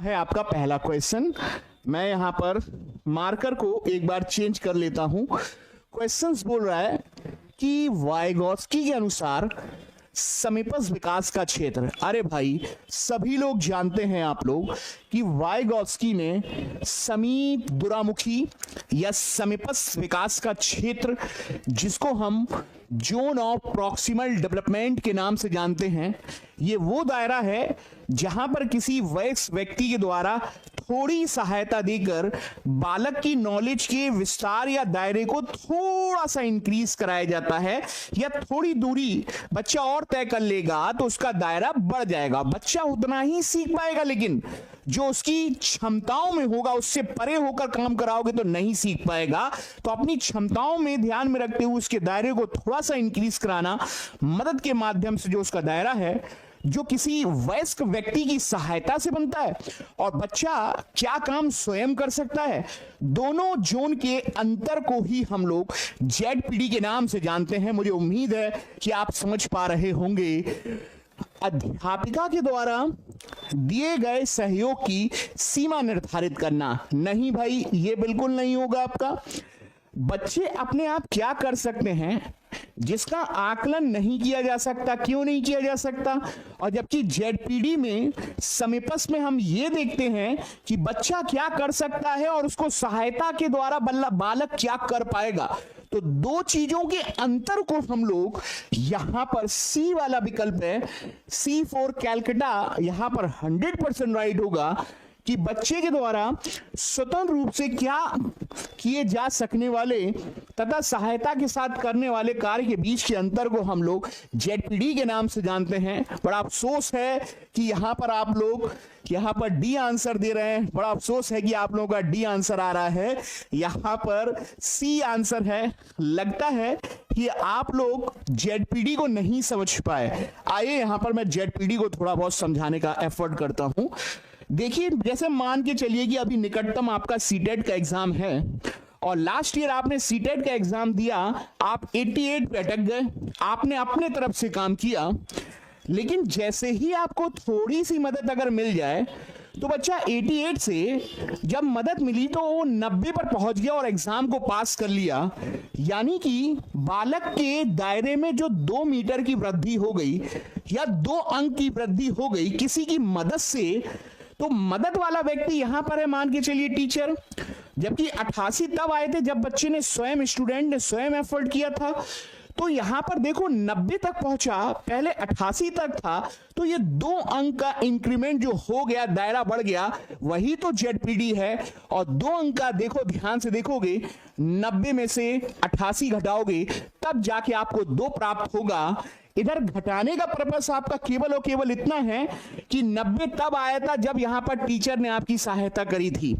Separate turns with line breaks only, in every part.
है आपका पहला क्वेश्चन। मैं यहाँ पर मार्कर को एक बार चेंज कर लेता हूं। क्वेश्चंस बोल रहा है कि वाइगॉत्स्की के अनुसार समीपस्थ विकास का क्षेत्र। अरे भाई, सभी लोग जानते हैं आप लोग कि वाइगॉत्स्की ने समीप दुरामुखी या समीपस्थ विकास का क्षेत्र, जिसको हम जोन ऑफ प्रॉक्सिमल डेवलपमेंट के नाम से जानते हैं, ये वो दायरा है जहां पर किसी वयस्क व्यक्ति के द्वारा थोड़ी सहायता देकर बालक की नॉलेज के विस्तार या दायरे को थोड़ा सा इंक्रीज कराया जाता है, या थोड़ी दूरी बच्चा और तय कर लेगा तो उसका दायरा बढ़ जाएगा। बच्चा उतना ही सीख पाएगा, लेकिन जो उसकी क्षमताओं में होगा उससे परे होकर काम कराओगे तो नहीं सीख पाएगा। तो अपनी क्षमताओं में ध्यान में रखते हुए उसके दायरे को थोड़ा सा इंक्रीज कराना, मदद के माध्यम से जो उसका दायरा है जो किसी वयस्क व्यक्ति की सहायता से बनता है, और बच्चा क्या काम स्वयं कर सकता है, दोनों जोन के अंतर को ही हम लोग जेडपीडी के नाम से जानते हैं। मुझे उम्मीद है कि आप समझ पा रहे होंगे। अध्यापिका के द्वारा दिए गए सहयोग की सीमा निर्धारित करना, नहीं भाई, ये बिल्कुल नहीं होगा आपका। बच्चे अपने आप क्या कर सकते हैं जिसका आकलन नहीं किया जा सकता। क्यों नहीं किया जा सकता? और जबकि जेडपीडी में समीपस्थ में हम ये देखते हैं कि बच्चा क्या कर सकता है और उसको सहायता के द्वारा बालक क्या कर पाएगा। तो दो चीजों के अंतर को हम लोग यहां पर सी वाला विकल्प है, सी फॉर कैलकाटा, यहां पर 100% राइट होगा कि बच्चे के द्वारा स्वतंत्र रूप से क्या किए जा सकने वाले तथा सहायता के साथ करने वाले कार्य के बीच के अंतर को हम लोग जेडपीडी के नाम से जानते हैं। बड़ा अफसोस है कि यहां पर आप लोग यहां पर डी आंसर दे रहे हैं। बड़ा अफसोस है कि आप लोगों का डी आंसर आ रहा है, यहां पर सी आंसर है। लगता है कि आप लोग जेडपीडी को नहीं समझ पाए। आइए यहां पर मैं जेडपीडी को थोड़ा बहुत समझाने का एफर्ट करता हूं। देखिए, जैसे मान के चलिए कि अभी निकटतम आपका सीटेट का एग्जाम है और लास्ट ईयर आपने सीटेट का एग्जाम दिया, आप 88 पे अटक गए, आपने अपने तरफ से काम किया, लेकिन जैसे ही आपको थोड़ी सी मदद अगर मिल जाए तो बच्चा 88 से जब मदद मिली तो वो 90 पर पहुंच गया और एग्जाम को पास कर लिया। यानी कि बालक के दायरे में जो 2 मीटर की वृद्धि हो गई या 2 अंक की वृद्धि हो गई किसी की मदद से। तो मदद वाला व्यक्ति यहां पर है, मान के चलिए टीचर। जबकि 88 तब आए थे जब बच्चे ने स्वयं, स्टूडेंट ने स्वयं एफर्ट किया था। तो यहां पर देखो 90 तक पहुंचा, पहले 88 तक था, तो ये 2 अंक का इंक्रीमेंट जो हो गया, दायरा बढ़ गया, वही तो जेडपीडी है। और 2 अंक का देखो, ध्यान से देखोगे, 90 में से 88 घटाओगे तब जाके आपको 2 प्राप्त होगा। इधर घटाने का पर्पस आपका केवल और केवल इतना है कि 90 तब आया था जब यहां पर टीचर ने आपकी सहायता करी थी,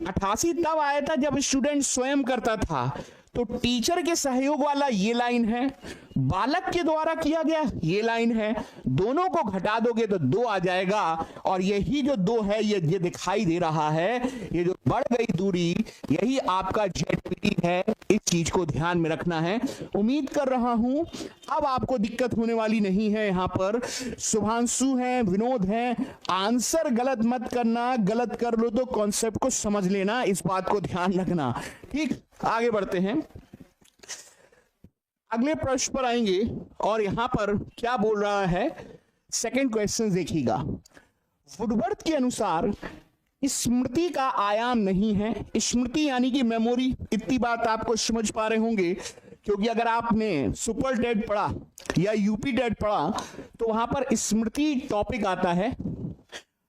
88 तब आया था जब स्टूडेंट स्वयं करता था। तो टीचर के सहयोग वाला ये लाइन है, बालक के द्वारा किया गया ये लाइन है, दोनों को घटा दोगे तो 2 आ जाएगा। और यही जो 2 है ये दिखाई दे रहा है, ये जो बढ़ गई दूरी, यही आपका जेडपीडी है। इस चीज को ध्यान में रखना है। उम्मीद कर रहा हूं अब आपको दिक्कत होने वाली नहीं है। यहां पर शुभांशु है, विनोद है, आंसर गलत मत करना, गलत कर लो तो कॉन्सेप्ट को समझ लेना, इस बात को ध्यान रखना। ठीक, आगे बढ़ते हैं, अगले प्रश्न पर आएंगे। और यहां पर क्या बोल रहा है, सेकंड क्वेश्चन देखिएगा। वुडवर्थ के अनुसार स्मृति का आयाम नहीं है। स्मृति यानी कि मेमोरी, इतनी बात आपको समझ पा रहे होंगे, क्योंकि अगर आपने सुपर टेट पढ़ा या यूपी टेट पढ़ा तो वहां पर स्मृति टॉपिक आता है,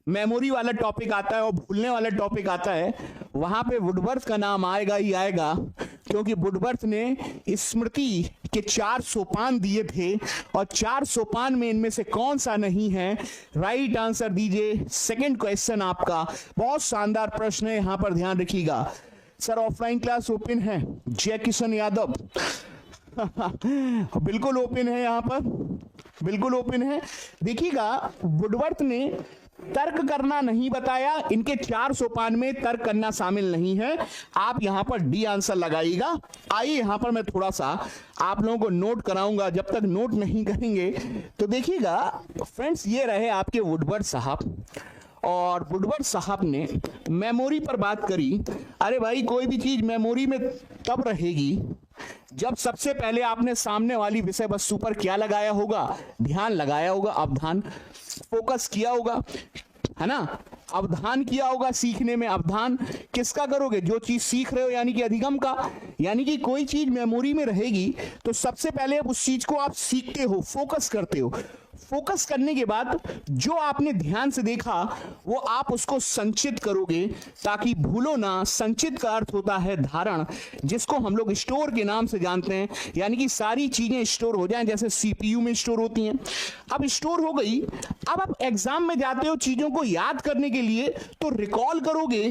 मेमोरी वाला टॉपिक आता है और भूलने वाला टॉपिक आता है। वहां पे वुडवर्थ का नाम आएगा ही आएगा, क्योंकि वुडवर्थ ने स्मृति के 4 सोपान दिए थे और 4 सोपान में इनमें से कौन सा नहीं है। राइट आंसर दीजिए। सेकंड क्वेश्चन आपका बहुत शानदार प्रश्न है, यहां पर ध्यान रखिएगा। सर ऑफलाइन क्लास ओपन है? जय किशन यादव बिल्कुल ओपन है, यहां पर बिल्कुल ओपन है। देखिएगा, वुडवर्थ ने तर्क करना नहीं बताया, इनके 4 सोपान में तर्क करना शामिल नहीं है। आप यहां पर डी आंसर लगाइएगा। आइए यहां पर मैं थोड़ा सा आप लोगों को नोट कराऊंगा, जब तक नोट नहीं करेंगे तो देखिएगा फ्रेंड्स, ये रहे आपके वुडवर्थ साहब। और वुडवर्ड साहब ने मेमोरी पर बात करी। अरे भाई, कोई भी चीज मेमोरी में तब रहेगी जब सबसे पहले आपने सामने वाली विषय वस्तु पर क्या लगाया होगा, ध्यान लगाया होगा, अवधान फोकस किया होगा, है ना, अवधान किया होगा। सीखने में अवधान किसका करोगे, जो चीज सीख रहे हो, यानी कि अधिगम का। यानी कि कोई चीज मेमोरी में रहेगी तो सबसे पहले उस चीज को आप सीखते हो, फोकस करते हो। फोकस करने के बाद जो आपने ध्यान से देखा वो आप उसको संचित करोगे, ताकि भूलो ना। संचित का अर्थ होता है धारण, जिसको हम लोग स्टोर के नाम से जानते हैं, यानी कि सारी चीजें स्टोर हो जाएं, जैसे सीपीयू में स्टोर होती हैं। अब स्टोर हो गई, अब आप एग्जाम में जाते हो चीजों को याद करने के लिए, तो रिकॉल करोगे,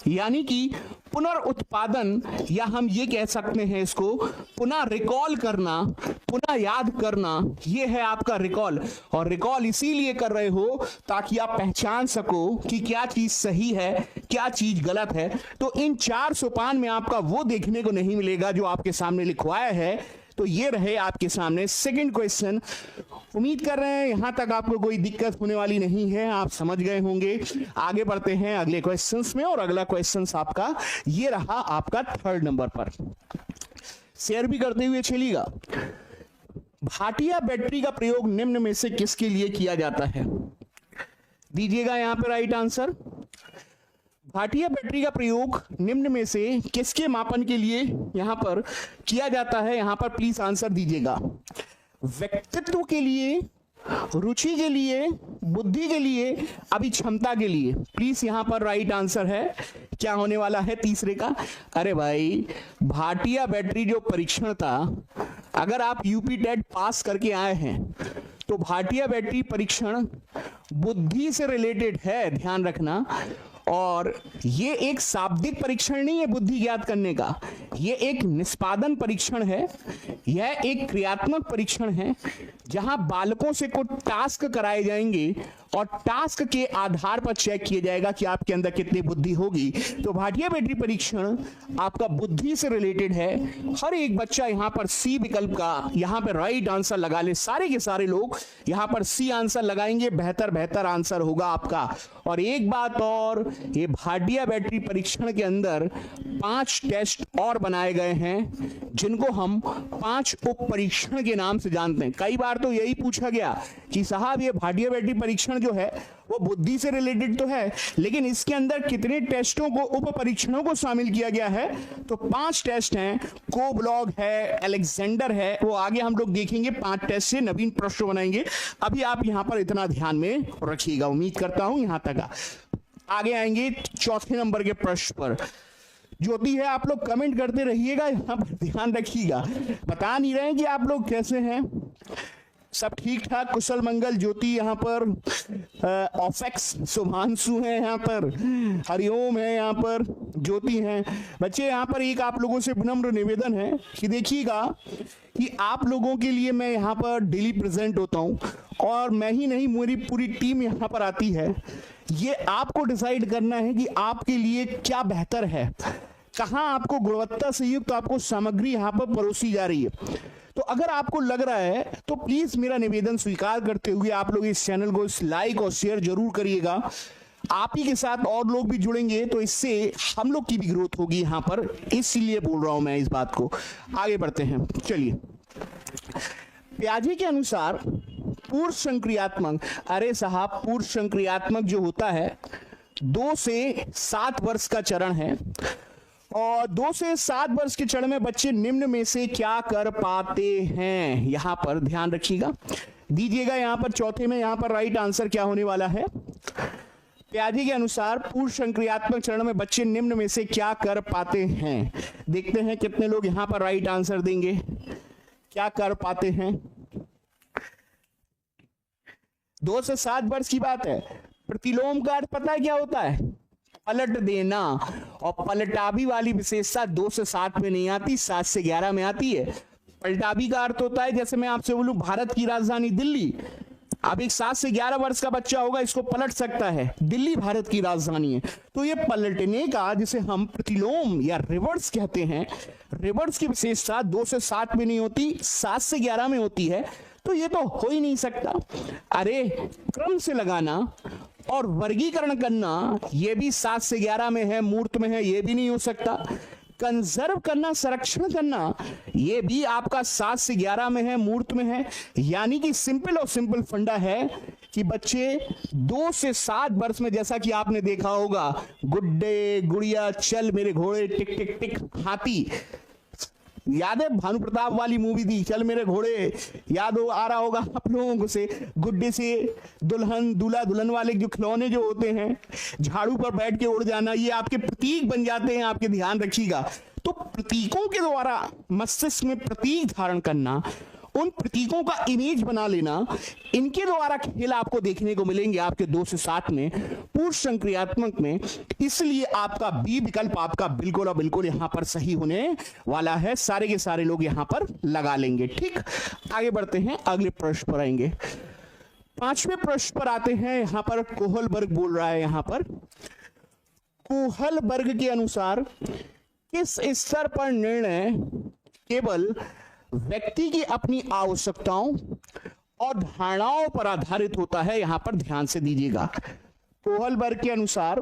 यानी कि पुनर्उत्पादन, या हम ये कह सकते हैं इसको पुनः रिकॉल करना, पुनः याद करना, ये है आपका रिकॉल। और रिकॉल इसीलिए कर रहे हो ताकि आप पहचान सको कि क्या चीज सही है, क्या चीज गलत है। तो इन 4 सोपान में आपका वो देखने को नहीं मिलेगा जो आपके सामने लिखवाया है। तो ये रहे आपके सामने सेकंड क्वेश्चन। उम्मीद कर रहे हैं यहां तक आपको कोई दिक्कत होने वाली नहीं है, आप समझ गए होंगे। आगे बढ़ते हैं अगले क्वेश्चंस में, और अगला क्वेश्चंस आपका ये रहा आपका 3rd नंबर पर। शेयर भी करते हुए चलिएगा। भाटिया बैटरी का प्रयोग निम्न में से किसके लिए किया जाता है? दीजिएगा यहां पर राइट आंसर। भाटिया बैटरी का प्रयोग निम्न में से किसके मापन के लिए यहां पर किया जाता है? यहां पर प्लीज आंसर दीजिएगा। व्यक्तित्व के लिए, रुचि के लिए, बुद्धि के लिए, अभी क्षमता के लिए? प्लीज यहां पर राइट आंसर है, क्या होने वाला है तीसरे का? अरे भाई, भाटिया बैटरी जो परीक्षण था, अगर आप यूपी टेट पास करके आए हैं तो भाटिया बैटरी परीक्षण बुद्धि से रिलेटेड है, ध्यान रखना। और ये एक शाब्दिक परीक्षण नहीं है बुद्धि ज्ञात करने का, ये एक निष्पादन परीक्षण है, यह एक क्रियात्मक परीक्षण है, जहां बालकों से कुछ टास्क कराए जाएंगे और टास्क के आधार पर चेक किया जाएगा कि आपके अंदर कितनी बुद्धि होगी। तो भाटिया बैटरी परीक्षण आपका बुद्धि से रिलेटेड है। हर एक बच्चा यहां पर सी विकल्प का यहां पर राइट आंसर लगा ले, सारे के सारे लोग यहां पर सी आंसर लगाएंगे, बेहतर आंसर होगा आपका। और एक बात और, ये भाटिया बैटरी परीक्षण के अंदर 5 टेस्ट और बनाए गए हैं, जिनको हम 5 उप परीक्षण के नाम से जानते हैं। कई बार तो यही पूछा गया कि साहब ये भाटिया बैटरी परीक्षण जो है वो बुद्धि से रिलेटेड तो है, लेकिन इसके अंदर कितने टेस्टों को, उप परीक्षणों को शामिल किया गया है? तो 5 टेस्ट हैं। कोबलॉग है, अलेक्जेंडर है, वो आगे हम लोग देखेंगे। 5 टेस्ट से नवीन प्रश्न बनाएंगे। अभी आप यहां पर इतना ध्यान में रखिएगा, उम्मीद करता हूं यहां तक। आगे आएंगे 4थे नंबर के प्रश्न पर। ज्योति है, आप लोग कमेंट करते रहिएगा, यहां पर ध्यान रखिएगा। बता नहीं रहे कि आप लोग कैसे हैं, सब ठीक ठाक, कुशल मंगल। ज्योति यहाँ पर, ऑफेक्स शुभांशु है यहाँ पर, हरिओम है यहाँ पर, ज्योति है। बच्चे यहाँ पर एक आप लोगों से विनम्र निवेदन है कि देखिएगा कि आप लोगों के लिए मैं यहाँ पर डेली प्रेजेंट होता हूँ, और मैं ही नहीं, मेरी पूरी टीम यहाँ पर आती है। ये आपको डिसाइड करना है कि आपके लिए क्या बेहतर है, कहाँ आपको गुणवत्ता से युक्त आपको सामग्री यहाँ पर परोसी जा रही है। तो अगर आपको लग रहा है तो प्लीज मेरा निवेदन स्वीकार करते हुए आप लोग इस चैनल को लाइक और शेयर जरूर करिएगा। आप ही के साथ और लोग भी जुड़ेंगे तो इससे हम लोग की भी ग्रोथ होगी यहाँ पर, इसलिए बोल रहा हूं मैं इस बात को। आगे बढ़ते हैं, चलिए। पियाजे के अनुसार पूर्व संक्रियात्मक, अरे साहब पूर्व संक्रियात्मक जो होता है 2 से 7 वर्ष का चरण है, और 2 से 7 वर्ष के चरण में बच्चे निम्न में से क्या कर पाते हैं? यहां पर ध्यान रखिएगा, दीजिएगा यहां पर 4थे में यहां पर राइट आंसर क्या होने वाला है? पियाजे के अनुसार पूर्व संक्रियात्मक चरण में बच्चे निम्न में से क्या कर पाते हैं? देखते हैं कितने लोग यहां पर राइट आंसर देंगे। क्या कर पाते हैं? 2 से 7 वर्ष की बात है। प्रतिलोम का अर्थ पता है क्या होता है? पलट देना, और पलटाभी वाली विशेषता 2 से 7 में नहीं आती, 7 से 11 में आती है। पलटाभी का अर्थ होता है, जैसे मैं आपसे बोलूं भारत की राजधानी दिल्ली, अब एक 7 से 11 वर्ष का बच्चा होगा, इसको पलट सकता है, दिल्ली भारत की राजधानी है। तो ये पलटने का, जिसे हम प्रतिलोम या रिवर्स कहते हैं, रिवर्स की विशेषता 2 से 7 में नहीं होती, 7 से 11 में होती है। तो ये तो हो ही नहीं सकता। अरे क्रम से लगाना, और वर्गीकरण करना ये भी 7 से 11 में है, मूर्त में है, ये भी नहीं हो सकता। कंजर्व करना, संरक्षण करना, ये भी आपका 7 से 11 में है, मूर्त में है। यानी कि सिंपल और सिंपल फंडा है कि बच्चे 2 से 7 वर्ष में, जैसा कि आपने देखा होगा, गुड्डे गुड़िया, चल मेरे घोड़े, टिक टिक टिक, हाथी, याद है भानु प्रताप वाली मूवी थी चल मेरे घोड़े, याद हो आ रहा होगा आप लोगों को से, गुड्डे से दुल्हन, दूल्हा दुल्हन वाले जो खिलौने जो होते हैं, झाड़ू पर बैठ के उड़ जाना, ये आपके प्रतीक बन जाते हैं, आपके ध्यान रखिएगा। तो प्रतीकों के द्वारा मस्तिष्क में प्रतीक धारण करना, उन प्रतीकों का इमेज बना लेना, इनके द्वारा खेल आपको देखने को मिलेंगे आपके 2 से 7 में, पूर्व संक्रियात्मक में। इसलिए आपका बी विकल्प आपका बिल्कुल और बिल्कुल यहां पर सही होने वाला है। सारे के सारे लोग यहां पर लगा लेंगे। ठीक, आगे बढ़ते हैं, अगले प्रश्न पर आएंगे। 5वें प्रश्न पर आते हैं। यहां पर कोहलबर्ग बोल रहा है, यहां पर कोहलबर्ग के अनुसार किस स्तर पर निर्णय केवल व्यक्ति की अपनी आवश्यकताओं और धारणाओं पर आधारित होता है? यहां पर ध्यान से दीजिएगा। कोहलबर्ग के अनुसार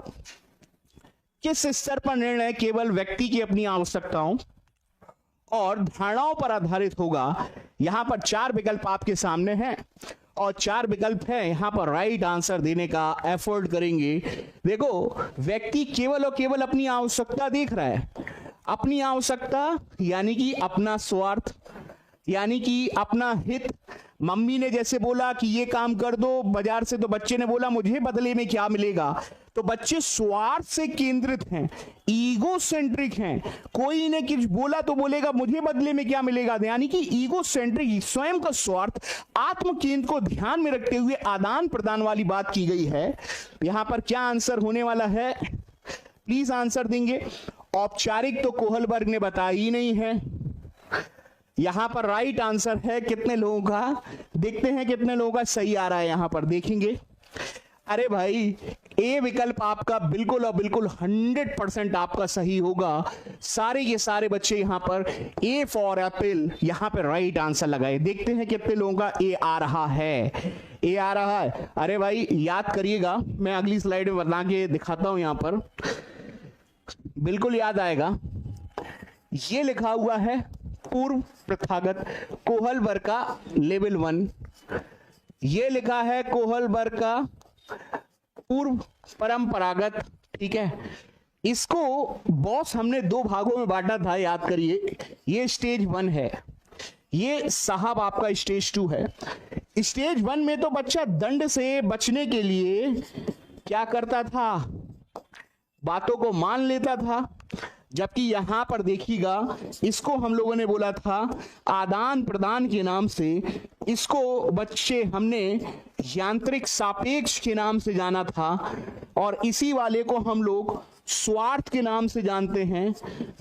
किस स्तर पर निर्णय केवल व्यक्ति की अपनी आवश्यकताओं और धारणाओं पर आधारित होगा? यहां पर 4 विकल्प आपके सामने हैं और 4 विकल्प है। यहां पर राइट आंसर देने का एफर्ट करेंगे। देखो, व्यक्ति केवल और केवल अपनी आवश्यकता देख रहा है। अपनी आवश्यकता यानी कि अपना स्वार्थ, यानी कि अपना हित। मम्मी ने जैसे बोला कि ये काम कर दो बाजार से, तो बच्चे ने बोला मुझे बदले में क्या मिलेगा। तो बच्चे स्वार्थ से केंद्रित हैं, ईगो सेंट्रिक हैं। कोई ने कुछ बोला तो बोलेगा मुझे बदले में क्या मिलेगा, यानी कि ईगो सेंट्रिक, स्वयं का स्वार्थ, आत्म केंद्र को ध्यान में रखते हुए आदान प्रदान वाली बात की गई है। यहां पर क्या आंसर होने वाला है, प्लीज आंसर देंगे। औपचारिक तो कोहलबर्ग ने बताया ही नहीं है। यहां पर राइट आंसर है कितने लोगों का, देखते हैं कितने लोगों का सही आ रहा है, यहां पर देखेंगे। अरे भाई, ए विकल्प आपका बिल्कुल और बिल्कुल 100% आपका सही होगा। सारे के सारे बच्चे यहां पर ए फॉर एप्पल यहां पर राइट आंसर लगाए। देखते हैं कितने लोगों का ए आ रहा है। ए आ रहा है। अरे भाई याद करिएगा, मैं अगली स्लाइड में बना के दिखाता हूं, यहां पर बिल्कुल याद आएगा। ये लिखा हुआ है पूर्व प्रथागत कोहलबर्ग का लेवल 1, ये लिखा है कोहलबर्ग का पूर्व परंपरागत। ठीक है, इसको बॉस हमने 2 भागों में बांटा था, याद करिए। ये स्टेज 1 है, ये साहब आपका स्टेज 2 है। स्टेज 1 में तो बच्चा दंड से बचने के लिए क्या करता था, बातों को मान लेता था। जबकि यहां पर देखिएगा, इसको हम लोगों ने बोला था आदान प्रदान के नाम से, इसको बच्चे हमने यांत्रिक सापेक्ष के नाम से जाना था, और इसी वाले को हम लोग स्वार्थ के नाम से जानते हैं।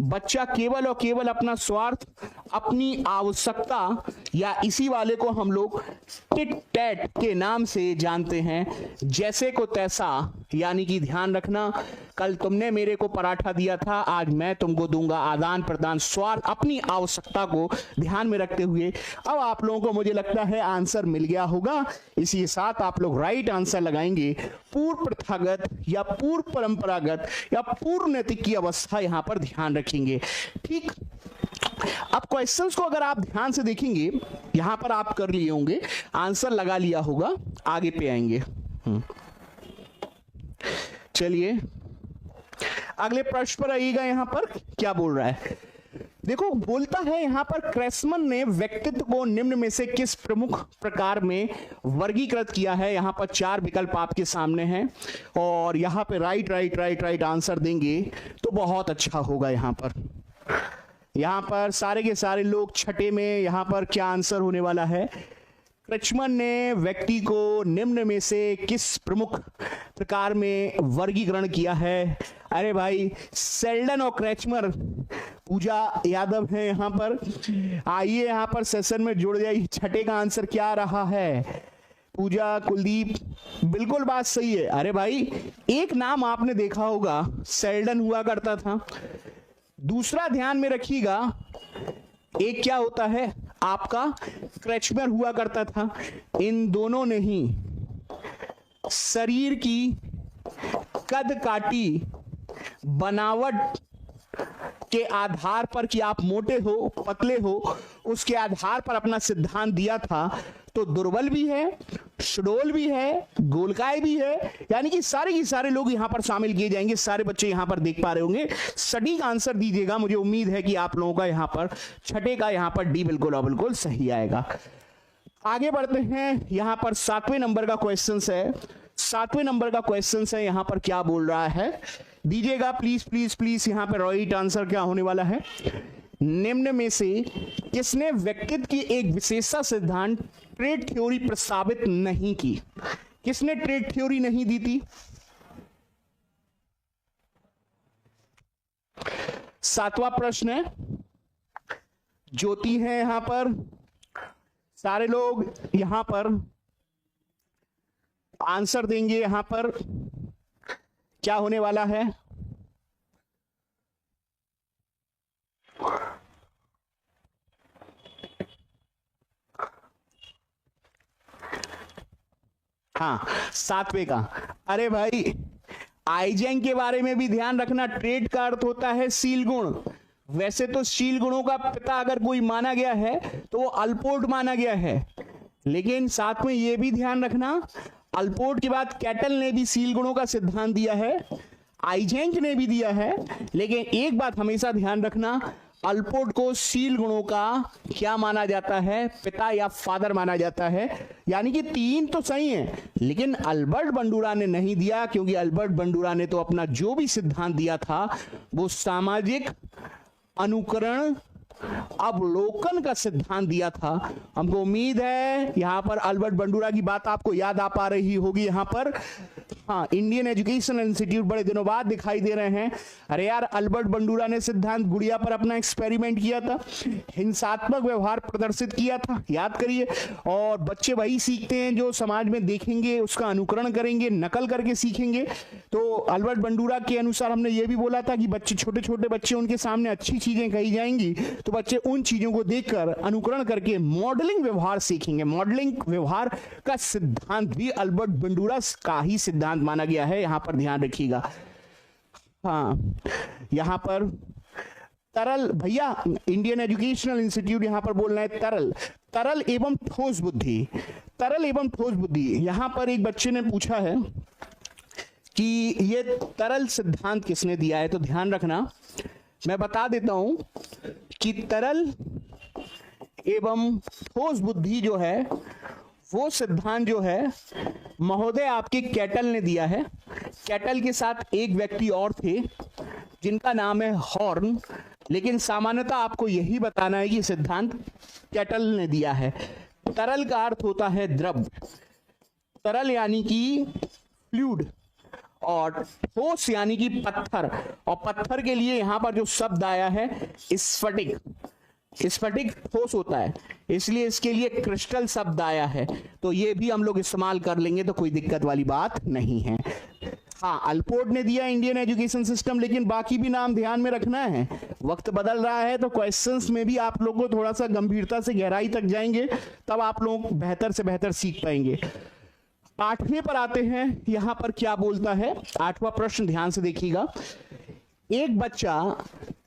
बच्चा केवल और केवल अपना स्वार्थ, अपनी आवश्यकता, या इसी वाले को हम लोग टिट टैट के नाम से जानते हैं, जैसे को तैसा। यानी कि ध्यान रखना, कल तुमने मेरे को पराठा दिया था, आज मैं तुमको दूंगा। आदान प्रदान, स्वार्थ, अपनी आवश्यकता को ध्यान में रखते हुए। अब आप लोगों को मुझे लगता है आंसर मिल गया होगा। इसी के साथ आप लोग राइट आंसर लगाएंगे। पूर्व प्रथागत या पूर्व परंपरागत या पूर्व नैतिक की अवस्था यहां पर ध्यान रखेंगे। ठीक, अब क्वेश्चंस को अगर आप ध्यान से देखेंगे, यहां पर आप कर लिए होंगे, आंसर लगा लिया होगा, आगे पे आएंगे। चलिए अगले प्रश्न पर आइएगा। यहां पर क्या बोल रहा है, देखो, बोलता है यहां पर क्रेसमन ने व्यक्तित्व को निम्न में से किस प्रमुख प्रकार में वर्गीकृत किया है? यहां पर 4 विकल्प आपके सामने हैं और यहां पे right right right right answer देंगे तो बहुत अच्छा होगा। यहां पर सारे के सारे लोग छठे में, यहां पर क्या आंसर होने वाला है? क्रेचमन ने व्यक्ति को निम्न में से किस प्रमुख प्रकार में वर्गीकरण किया है? अरे भाई, सेल्डन और क्रेचमर, पूजा यादव है यहां पर, आइए यहां पर सेशन में जुड़ जाइए। छठे का आंसर क्या रहा है? पूजा, कुलदीप, बिल्कुल बात सही है। अरे भाई, एक नाम आपने देखा होगा, सेल्डन हुआ करता था। दूसरा ध्यान में रखिएगा, एक क्या होता है आपका, क्रेचमर हुआ करता था। इन दोनों ने ही शरीर की कद काठी बनावट के आधार पर कि आप मोटे हो पतले हो, उसके आधार पर अपना सिद्धांत दिया था, तो दुर्बल भी है, सुडौल भी है, गोलकाय भी है, यानी कि सारे के सारे लोग यहां पर शामिल किए जाएंगे। सारे बच्चे यहां पर देख पा रहे होंगे, सटीक आंसर दीजिएगा। मुझे उम्मीद है कि आप लोगों का यहां पर छठे का यहां पर डी बिल्कुल और बिल्कुल सही आएगा। आगे बढ़ते हैं, यहां पर 7वें नंबर का क्वेश्चन है। 7वें नंबर का क्वेश्चन है, यहां पर क्या बोल रहा है दीजिएगा प्लीज प्लीज प्लीज। यहां पर राइट आंसर क्या होने वाला है, निम्न में से किसने व्यक्तित्व की एक विशेषता सिद्धांत ट्रेड थ्योरी प्रस्तावित नहीं की? किसने ट्रेड थ्योरी नहीं दी थी? 7वां प्रश्न है, ज्योति है यहां पर, सारे लोग यहां पर आंसर देंगे। यहां पर क्या होने वाला है, हाँ 7वें का। अरे भाई आइजेंग के बारे में भी ध्यान रखना, ट्रेड का अर्थ होता है शील गुण। वैसे तो शील गुणों का पिता अगर कोई माना गया है तो वो अल्पोर्ट माना गया है, लेकिन साथ में ये भी ध्यान रखना अल्पोर्ट के बाद कैटल ने भी शील गुणों का सिद्धांत दिया है, आइजेंक ने भी दिया है, लेकिन एक बात हमेशा ध्यान रखना, अल्पोर्ट को शील गुणों का क्या माना जाता है, पिता या फादर माना जाता है। यानी कि 3 तो सही है, लेकिन अल्बर्ट बंडूरा ने नहीं दिया, क्योंकि अल्बर्ट बंडूरा ने तो अपना जो भी सिद्धांत दिया था वो सामाजिक अनुकरण अवलोकन का सिद्धांत दिया था। हमको उम्मीद है यहां पर अल्बर्ट बंडूरा की बात आपको याद आ पा रही होगी। यहां पर हाँ, इंडियन एजुकेशन इंस्टीट्यूट बड़े दिनों बाद दिखाई दे रहे हैं। अरे यार, अल्बर्ट बंडूरा ने सिद्धांत गुड़िया पर अपना एक्सपेरिमेंट किया था, हिंसात्मक व्यवहार प्रदर्शित किया था, याद करिए। और बच्चे वही सीखते हैं जो समाज में देखेंगे, उसका अनुकरण करेंगे, नकल करके सीखेंगे। तो अल्बर्ट बंडूरा के अनुसार हमने ये भी बोला था कि बच्चे, छोटे छोटे बच्चे, उनके सामने अच्छी चीजें कही जाएंगी तो बच्चे उन चीजों को देखकर अनुकरण करके मॉडलिंग व्यवहार सीखेंगे। मॉडलिंग व्यवहार का सिद्धांत भी अल्बर्ट बंडूरा का ही सिद्धांत माना गया है, यहां पर ध्यान रखिएगा। हाँ, यहां पर तरल, भैया इंडियन एजुकेशनल इंस्टीट्यूट यहां पर बोल रहे हैं तरल, तरल एवं ठोस बुद्धि, तरल एवं ठोस बुद्धि। यहां पर एक बच्चे ने पूछा है कि ये तरल सिद्धांत किसने दिया है, तो ध्यान रखना, मैं बता देता हूं कि तरल एवं ठोस बुद्धि जो है वो सिद्धांत जो है महोदय आपके कैटल ने दिया है। कैटल के साथ एक व्यक्ति और थे जिनका नाम है हॉर्न, लेकिन सामान्यतः आपको यही बताना है कि सिद्धांत कैटल ने दिया है। तरल का अर्थ होता है द्रव, तरल यानी कि फ्लूइड, और ठोस यानी कि पत्थर। और पत्थर के लिए यहां पर जो शब्द आया है स्फटिक, स्फटिक ठोस होता है, इसलिए इसके लिए क्रिस्टल शब्द आया है। तो ये भी हम लोग इस्तेमाल कर लेंगे, तो कोई दिक्कत वाली बात नहीं है। हाँ, अल्पोर्ट ने दिया इंडियन एजुकेशन सिस्टम, लेकिन बाकी भी नाम ध्यान में रखना है। वक्त बदल रहा है तो क्वेश्चंस में भी आप लोगों को थोड़ा सा गंभीरता से गहराई तक जाएंगे, तब आप लोग बेहतर से बेहतर सीख पाएंगे। 8वें पर आते हैं, यहां पर क्या बोलता है 8वां प्रश्न, ध्यान से देखिएगा। एक बच्चा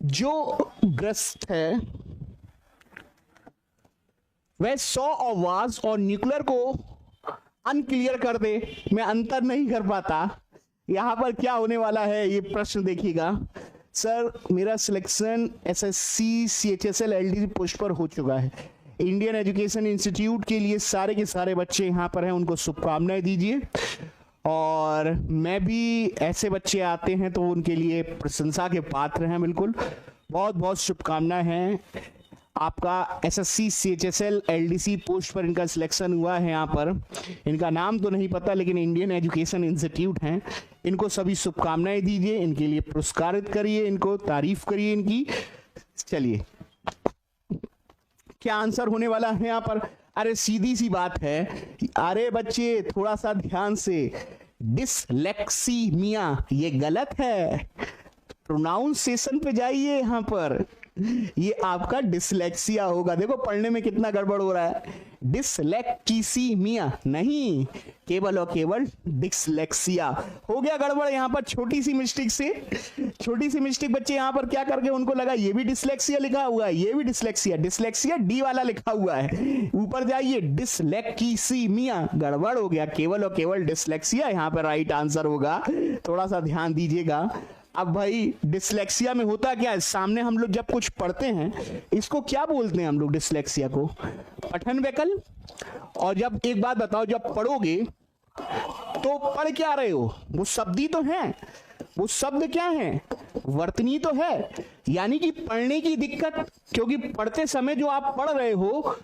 जो ग्रस्त है वह 100 आवाज और न्यूक्लियर को अनक्लियर कर दे, मैं अंतर नहीं कर पाता। यहां पर क्या होने वाला है ये प्रश्न देखिएगा। सर, मेरा selection SSC CHSL LDC post पर हो चुका है। इंडियन एजुकेशन इंस्टीट्यूट के लिए सारे के सारे बच्चे यहाँ पर हैं, उनको शुभकामनाएं दीजिए। और मैं भी, ऐसे बच्चे आते हैं तो उनके लिए प्रशंसा के पात्र हैं, बिल्कुल बहुत बहुत शुभकामनाएं हैं। आपका एसएससी सीएचएसएल एलडीसी पोस्ट पर इनका सिलेक्शन हुआ है। यहाँ पर इनका नाम तो नहीं पता, लेकिन इंडियन एजुकेशन इंस्टीट्यूट हैं, इनको सभी शुभकामनाएं दीजिए, इनके लिए पुरस्कारित करिए, इनको तारीफ करिए इनकी। चलिए, क्या आंसर होने वाला है यहाँ पर? अरे सीधी सी बात है, अरे बच्चे थोड़ा सा ध्यान से, डिसलेक्सीमिया ये गलत है, प्रोनाउंसिएशन पे जाइए। यहाँ पर ये आपका डिसलेक्सिया होगा। देखो पढ़ने में कितना गड़बड़ हो रहा है। डिसलेक्सीमिया नहीं, केवल और केवल डिसलेक्सिया। हो गया गड़बड़ यहाँ पर छोटी सी मिस्टेक से, छोटी सी मिस्टेक बच्चे यहाँ पर क्या करके उनको लगा ये भी डिसलेक्सिया लिखा हुआ है, ये भी डिसलेक्सिया, डिसलेक्सिया डी वाला लिखा हुआ है, ऊपर जाइए डिसलेक्सीमिया, गड़बड़ हो गया, केवल और केवल डिसलेक्सिया यहाँ पर राइट आंसर होगा। थोड़ा सा ध्यान दीजिएगा। अब भाई डिसलेक्सिया में होता क्या है, सामने हम लोग जब कुछ पढ़ते हैं इसको क्या बोलते हैं हम लोग, डिसलेक्सिया को पठन वैकल्य। और जब एक बात बताओ, जब पढ़ोगे तो पढ़ क्या रहे हो, वो शब्द ही तो हैं, वो शब्द क्या है, वर्तनी तो है, यानी कि पढ़ने की दिक्कत, क्योंकि पढ़ते समय जो आप पढ़ रहे हो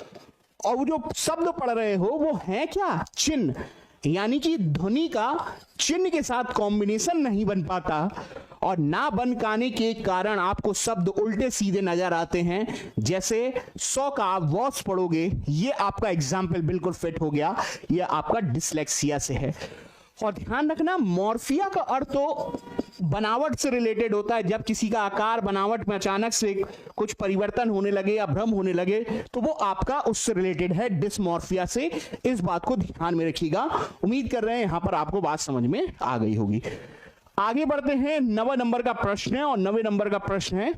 और वो जो शब्द पढ़ रहे हो वो है क्या, चिन्ह, यानी कि ध्वनि का चिन्ह के साथ कॉम्बिनेशन नहीं बन पाता, और ना बन पाने के कारण आपको शब्द उल्टे सीधे नजर आते हैं। जैसे 100 का आप वॉस पढ़ोगे, ये आपका एग्जाम्पल बिल्कुल फिट हो गया, ये आपका डिसलेक्सिया से है। और ध्यान रखना, मॉर्फिया का अर्थ तो बनावट से रिलेटेड होता है, जब किसी का आकार बनावट में अचानक से कुछ परिवर्तन होने लगे या भ्रम होने लगे तो वो आपका उससे रिलेटेड है, डिसमॉर्फिया से। इस बात को ध्यान में रखिएगा। उम्मीद कर रहे हैं यहां पर आपको बात समझ में आ गई होगी। आगे बढ़ते हैं, 9वें नंबर का प्रश्न है, और 9वें नंबर का प्रश्न है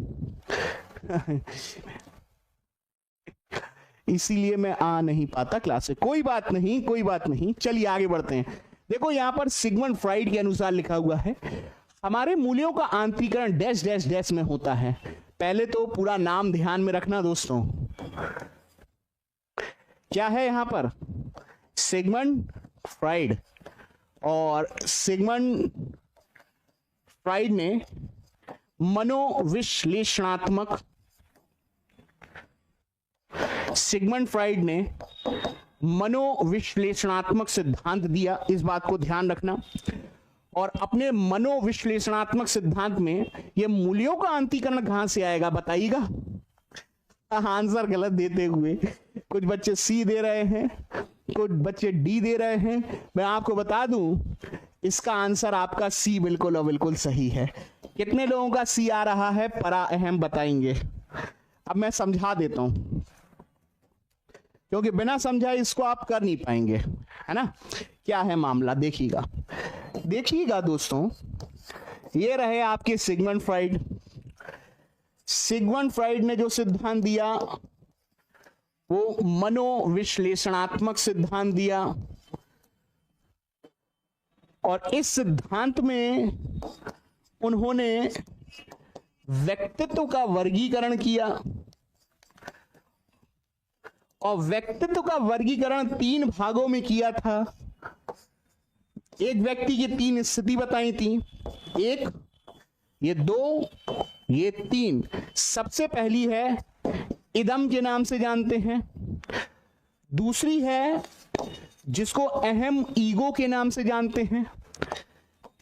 इसीलिए मैं आ नहीं पाता क्लास से, कोई बात नहीं, कोई बात नहीं, चलिए आगे बढ़ते हैं। देखो यहां पर सिगमंड फ्राइड के अनुसार लिखा हुआ है, हमारे मूल्यों का आंतरिकरण डैश डैश डैश में होता है। पहले तो पूरा नाम ध्यान में रखना दोस्तों, क्या है यहां पर, सिगमंड फ्राइड। और सिगमंड फ्राइड ने मनोविश्लेषणात्मक, सिगमंड फ्राइड ने मनोविश्लेषणात्मक सिद्धांत दिया, इस बात को ध्यान रखना। और अपने मनोविश्लेषणात्मक सिद्धांत में ये मूल्यों का अंतिकरण कहां से आएगा बताइएगा। आंसर गलत देते हुए कुछ बच्चे सी दे रहे हैं, कुछ बच्चे डी दे रहे हैं। मैं आपको बता दूं, इसका आंसर आपका सी बिल्कुल और बिल्कुल सही है। कितने लोगों का सी आ रहा है, परा अहम बताएंगे। अब मैं समझा देता हूं, क्योंकि बिना समझाए इसको आप कर नहीं पाएंगे, है ना। क्या है मामला, देखिएगा, देखिएगा दोस्तों, ये रहे आपके सिगमंड फ्राइड। सिगमंड फ्राइड ने जो सिद्धांत दिया वो मनोविश्लेषणात्मक सिद्धांत दिया, और इस सिद्धांत में उन्होंने व्यक्तित्व का वर्गीकरण किया। और व्यक्तित्व का वर्गीकरण 3 भागों में किया था। एक व्यक्ति की 3 स्थिति बताई थी, 1, ये 2, ये 3। सबसे पहली है इदम के नाम से जानते हैं, दूसरी है जिसको अहम ईगो के नाम से जानते हैं,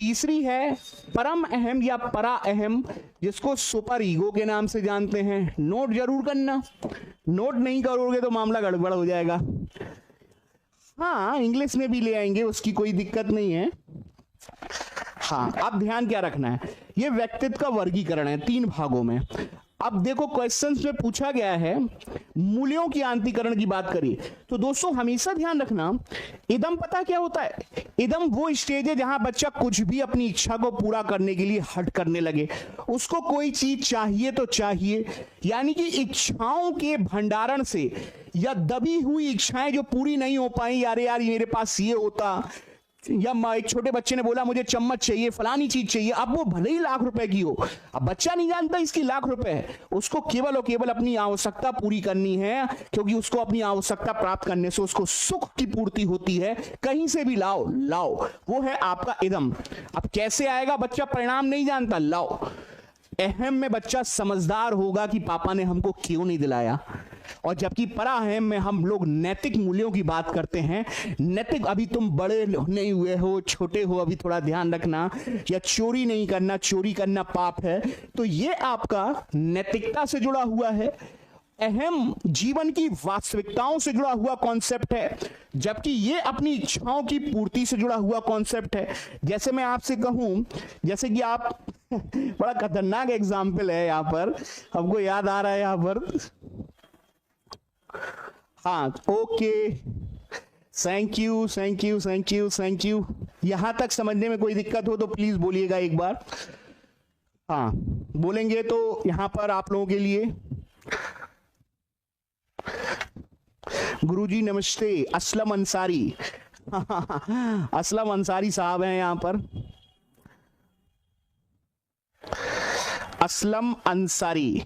तीसरी है परम अहम या परा अहम जिसको सुपर ईगो के नाम से जानते हैं। नोट जरूर करना, नोट नहीं करोगे तो मामला गड़बड़ हो जाएगा। हाँ, इंग्लिश में भी ले आएंगे, उसकी कोई दिक्कत नहीं है। हाँ, अब ध्यान क्या रखना है, ये व्यक्तित्व का वर्गीकरण है 3 भागों में। अब देखो क्वेश्चंस में पूछा गया है मूल्यों की आंतरिकरण की बात करिए, तो दोस्तों हमेशा ध्यान रखना, इदम पता क्या होता है, इदम वो स्टेज है जहां बच्चा कुछ भी अपनी इच्छा को पूरा करने के लिए हट करने लगे, उसको कोई चीज चाहिए तो चाहिए, यानी कि इच्छाओं के भंडारण से या दबी हुई इच्छाएं जो पूरी नहीं हो पाई, यार मेरे पास ये होता, या एक छोटे बच्चे ने बोला मुझे चम्मच चाहिए, फलानी चीज चाहिए, अब वो भले ही लाख रुपए की हो, अब बच्चा नहीं जानता इसकी लाख रुपए है, उसको केवल और केवल अपनी आवश्यकता पूरी करनी है, क्योंकि उसको अपनी आवश्यकता प्राप्त करने से उसको सुख की पूर्ति होती है, कहीं से भी लाओ लाओ, वो है आपका इदम। अब कैसे आएगा बच्चा, परिणाम नहीं जानता, लाओ। अहम में बच्चा समझदार होगा कि पापा ने हमको क्यों नहीं दिलाया, और जबकि परा अहम में हम लोग नैतिक मूल्यों की बात करते हैं। नैतिक, अभी तुम बड़े नहीं हुए हो, छोटे हो, अभी थोड़ा ध्यान रखना, या चोरी नहीं करना, चोरी करना पाप है, तो ये आपका नैतिकता से जुड़ा हुआ है। अहम जीवन की वास्तविकताओं से जुड़ा हुआ कॉन्सेप्ट है, जबकि ये अपनी इच्छाओं की पूर्ति से जुड़ा हुआ कॉन्सेप्ट है। जैसे मैं आपसे कहूं, जैसे कि आप बड़ा खतरनाक एग्जाम्पल है यहां पर, हमको याद आ रहा है यहां पर, हाँ okay, thank you thank you thank you thank you. यहां तक समझने में कोई दिक्कत हो तो प्लीज बोलिएगा एक बार। हाँ बोलेंगे तो यहां पर आप लोगों के लिए। गुरुजी नमस्ते, असलम अंसारी। असलम अंसारी साहब हैं यहां पर, असलम अंसारी।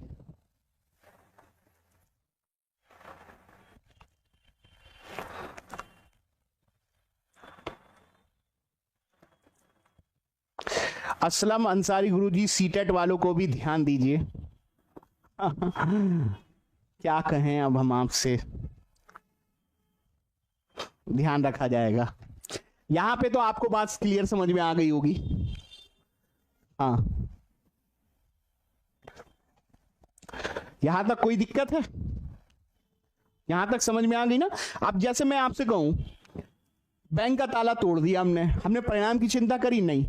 असलम अंसारी गुरुजी, सीटेट वालों को भी ध्यान दीजिए। क्या कहें अब हम आपसे, ध्यान रखा जाएगा। यहां पे तो आपको बात क्लियर समझ में आ गई होगी। हाँ यहां तक कोई दिक्कत है, यहां तक समझ में आ गई ना। अब जैसे मैं आपसे कहूं बैंक का ताला तोड़ दिया हमने, हमने परिणाम की चिंता करी नहीं,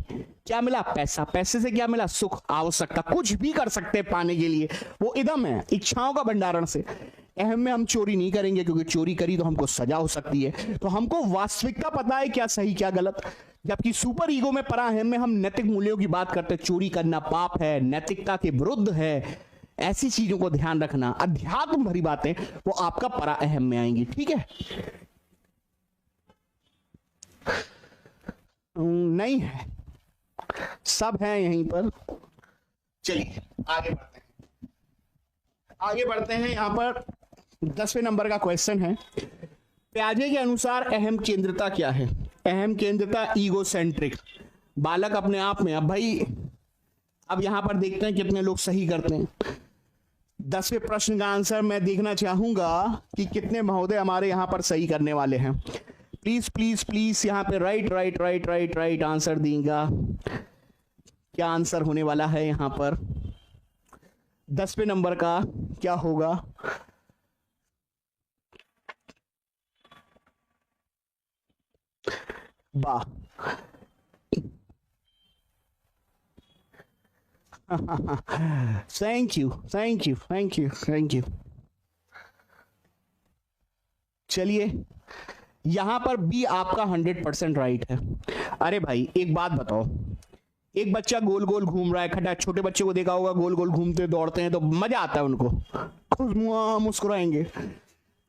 क्या मिला? पैसा। पैसे से क्या मिला? सुख, आवश्यकता, कुछ भी कर सकते हैं पाने के लिए, वो इदम है इच्छाओं का भंडारण से। अहम में हम चोरी नहीं करेंगे क्योंकि चोरी करी तो हमको सजा हो सकती है, तो हमको वास्तविकता पता है क्या सही क्या गलत। जबकि सुपर ईगो में, परा अहम में हम नैतिक मूल्यों की बात करते हैं, चोरी करना पाप है, नैतिकता के विरुद्ध है, ऐसी चीजों को ध्यान रखना, अध्यात्म भरी बातें वो आपका परा अहम में आएंगी। ठीक है, नहीं है, सब है यहीं पर। चलिए आगे बढ़ते हैं, आगे बढ़ते हैं। यहां पर 10वें नंबर का क्वेश्चन है, प्याजे के अनुसार अहम केंद्रता क्या है? अहम केंद्रता ईगो सेंट्रिक, बालक अपने आप में। अब भाई अब यहां पर देखते हैं कितने लोग सही करते हैं। 10वें प्रश्न का आंसर मैं देखना चाहूंगा कि कितने महोदय हमारे यहां पर सही करने वाले हैं। प्लीज प्लीज प्लीज यहां पे right right right right right answer देगा। क्या आंसर होने वाला है यहां पर 10वें नंबर का? क्या होगा? वाह thank you thank you thank you thank you. चलिए यहां पर भी आपका 100% राइट है। अरे भाई एक बात बताओ, एक बच्चा गोल गोल घूम रहा है, खड़ा, छोटे बच्चे को देखा होगा गोल गोल घूमते दौड़ते हैं तो मजा आता है उनको, खुश मुस्कुराएंगे।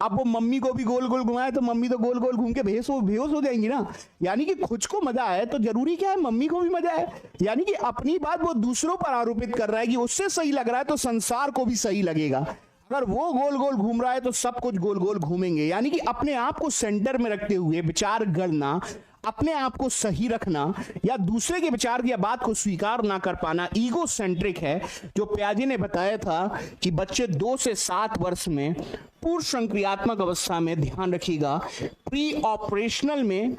अब वो मम्मी को भी गोल गोल घुमाए तो मम्मी तो गोल गोल घूम के बेहोश हो जाएंगी ना। यानी कि खुद को मजा आए तो जरूरी क्या है, मम्मी को भी मजा आए। यानी कि अपनी बात वो दूसरों पर आरोपित कर रहा है कि उससे सही लग रहा है तो संसार को भी सही लगेगा। अगर वो गोल गोल घूम रहा है तो सब कुछ गोल गोल घूमेंगे। यानी कि अपने आप को सेंटर में रखते हुए विचार गढ़ना, अपने आप को सही रखना या दूसरे के विचार या बात को स्वीकार ना कर पाना ईगो सेंट्रिक है। जो प्याजे ने बताया था कि बच्चे 2 से 7 वर्ष में पूर्व संक्रियात्मक अवस्था में, ध्यान रखिएगा, प्री ऑपरेशनल में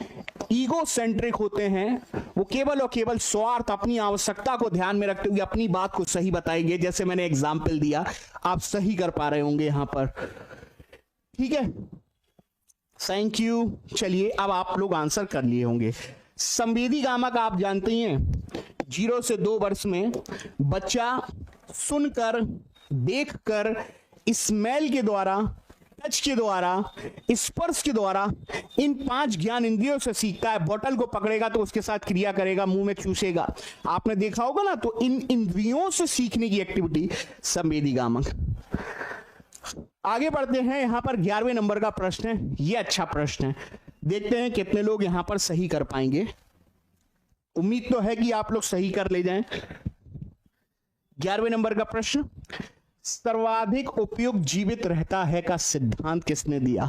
ईगो सेंट्रिक होते हैं। वो केवल और केवल स्वार्थ, अपनी आवश्यकता को ध्यान में रखते हुए अपनी बात को सही बताएंगे। जैसे मैंने एग्जाम्पल दिया, आप सही कर पा रहे होंगे यहां पर। ठीक है, थैंक यू। चलिए अब आप लोग आंसर कर लिए होंगे। संवेदी गामक आप जानते हैं 0 से 2 वर्ष में बच्चा सुनकर, देखकर, स्मेल के द्वारा, टच के द्वारा, स्पर्श के द्वारा, इन 5 ज्ञान इंद्रियों से सीखता है। बोतल को पकड़ेगा तो उसके साथ क्रिया करेगा, मुंह में चूसेगा, आपने देखा होगा ना। तो इन इंद्रियों से सीखने की एक्टिविटी संवेदी गामक। आगे बढ़ते हैं, यहां पर 11वें नंबर का प्रश्न है। यह अच्छा प्रश्न है, देखते हैं कितने लोग यहां पर सही कर पाएंगे। उम्मीद तो है कि आप लोग सही कर ले जाएं। 11वें नंबर का प्रश्न, सर्वाधिक उपयुक्त जीवित रहता है का सिद्धांत किसने दिया?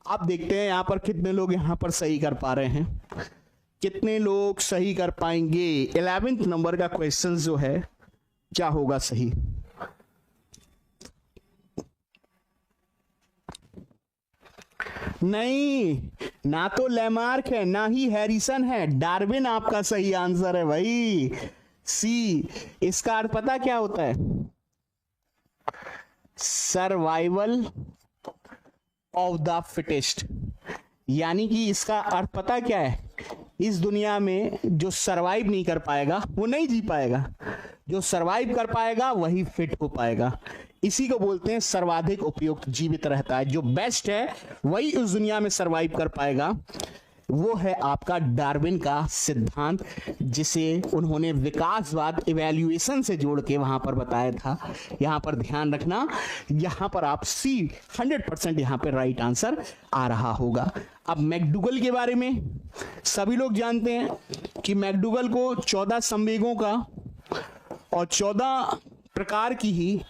आप देखते हैं यहां पर कितने लोग यहां पर सही कर पा रहे हैं, कितने लोग सही कर पाएंगे। 11वें नंबर का क्वेश्चन जो है, क्या होगा सही? नहीं, ना तो लैमार्क है ना ही हैरिसन है, डार्विन आपका सही आंसर है भाई, सी। इसका अर्थ पता क्या होता है? Survival of the fittest. यानी कि इसका अर्थ पता क्या है? इस दुनिया में जो सरवाइव नहीं कर पाएगा वो नहीं जी पाएगा, जो सरवाइव कर पाएगा वही फिट हो पाएगा। इसी को बोलते हैं सर्वाधिक उपयुक्त जीवित रहता है, जो बेस्ट है वही उस दुनिया में सरवाइव कर पाएगा। वो है आपका डार्विन का सिद्धांत, जिसे उन्होंने विकासवाद इवैल्यूएशन से जोड़ के वहां पर बताया था। यहां पर ध्यान रखना, यहां पर आप सी 100% यहां पर राइट आंसर आ रहा होगा। अब मैकडूगल के बारे में सभी लोग जानते हैं कि मैकडूगल को 14 संवेगों का और 14 प्रकार की ही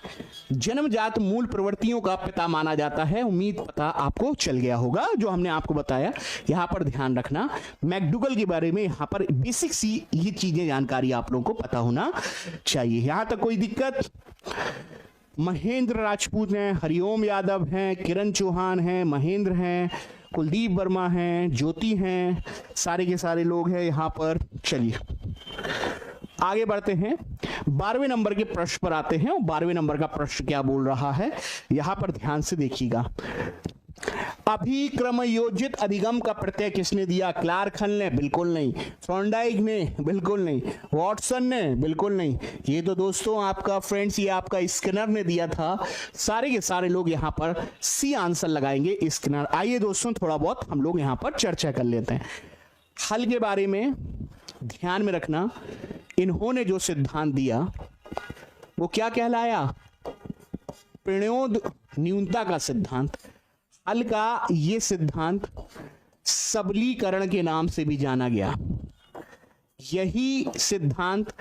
जन्मजात मूल प्रवृत्तियों का पिता माना जाता है। उम्मीद पता आपको चल गया होगा जो हमने आपको बताया। यहां पर ध्यान रखना, मैकडूगल के बारे में यहां पर बेसिक सी ये चीजें जानकारी आप लोगों को पता होना चाहिए। यहां तक कोई दिक्कत? महेंद्र राजपूत हैं, हरिओम यादव हैं, किरण चौहान हैं, महेंद्र हैं, कुलदीप वर्मा हैं, ज्योति हैं, सारे के सारे लोग हैं यहां पर। चलिए आगे बढ़ते हैं, 12वें नंबर के प्रश्न पर आते हैं। और 12वें नंबर का प्रश्न क्या बोल रहा है, यहां पर ध्यान से देखिएगा। अभिक्रमयोजित अधिगम का प्रत्यय किसने दिया? क्लार्क ने? बिल्कुल नहीं। थॉर्नडाइक ने? बिल्कुल नहीं। वॉटसन ने? बिल्कुल नहीं। ये तो दोस्तों आपका फ्रेंड्स, ये आपका स्किनर ने दिया था। सारे के सारे लोग यहां पर सी आंसर लगाएंगे, स्किनर। आइए दोस्तों थोड़ा बहुत हम लोग यहां पर चर्चा कर लेते हैं। हल के बारे में ध्यान में रखना, इन्होंने जो सिद्धांत दिया वो क्या कहलाया? प्रणोद न्यूनता का सिद्धांत। हल का ये सिद्धांत सबलीकरण के नाम से भी जाना गया। यही सिद्धांत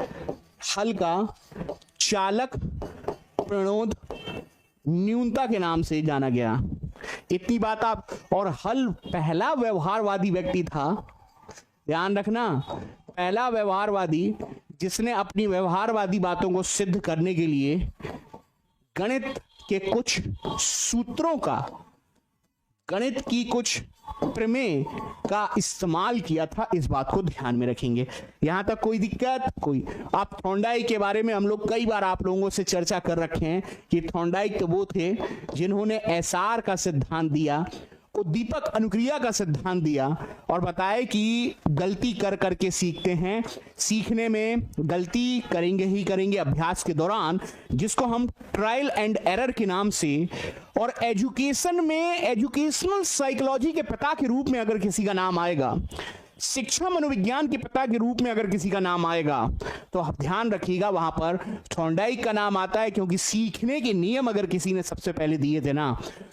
हल का चालक प्रणोद न्यूनता के नाम से जाना गया। इतनी बात आप, और हल पहला व्यवहारवादी व्यक्ति था, ध्यान रखना, पहला व्यवहारवादी जिसने अपनी व्यवहारवादी बातों को सिद्ध करने के लिए गणित के कुछ सूत्रों का, गणित की कुछ प्रमेय का इस्तेमाल किया था। इस बात को ध्यान में रखेंगे। यहां तक कोई दिक्कत? कोई? आप थॉर्नडाइक के बारे में हम लोग कई बार आप लोगों से चर्चा कर रखे हैं कि थॉर्नडाइक तो वो थे जिन्होंने एसआर का सिद्धांत दिया, उद्दीपक अनुक्रिया का सिद्धांत दिया और बताया कि गलती कर करके सीखते हैं, सीखने में गलती करेंगे ही करेंगे अभ्यास के दौरान, जिसको हम ट्रायल एंड एरर के नाम से, और एजुकेशन में एजुकेशनल साइकोलॉजी के पिता के रूप में अगर किसी का नाम आएगा, शिक्षा मनोविज्ञान के पिता के रूप में अगर किसी का नाम आएगा, तो आप ध्यान रखिएगा वहां पर थॉर्नडाइक का नाम आता है, क्योंकि सीखने के नियम अगर किसी ने सबसे पहले दिए थे ना,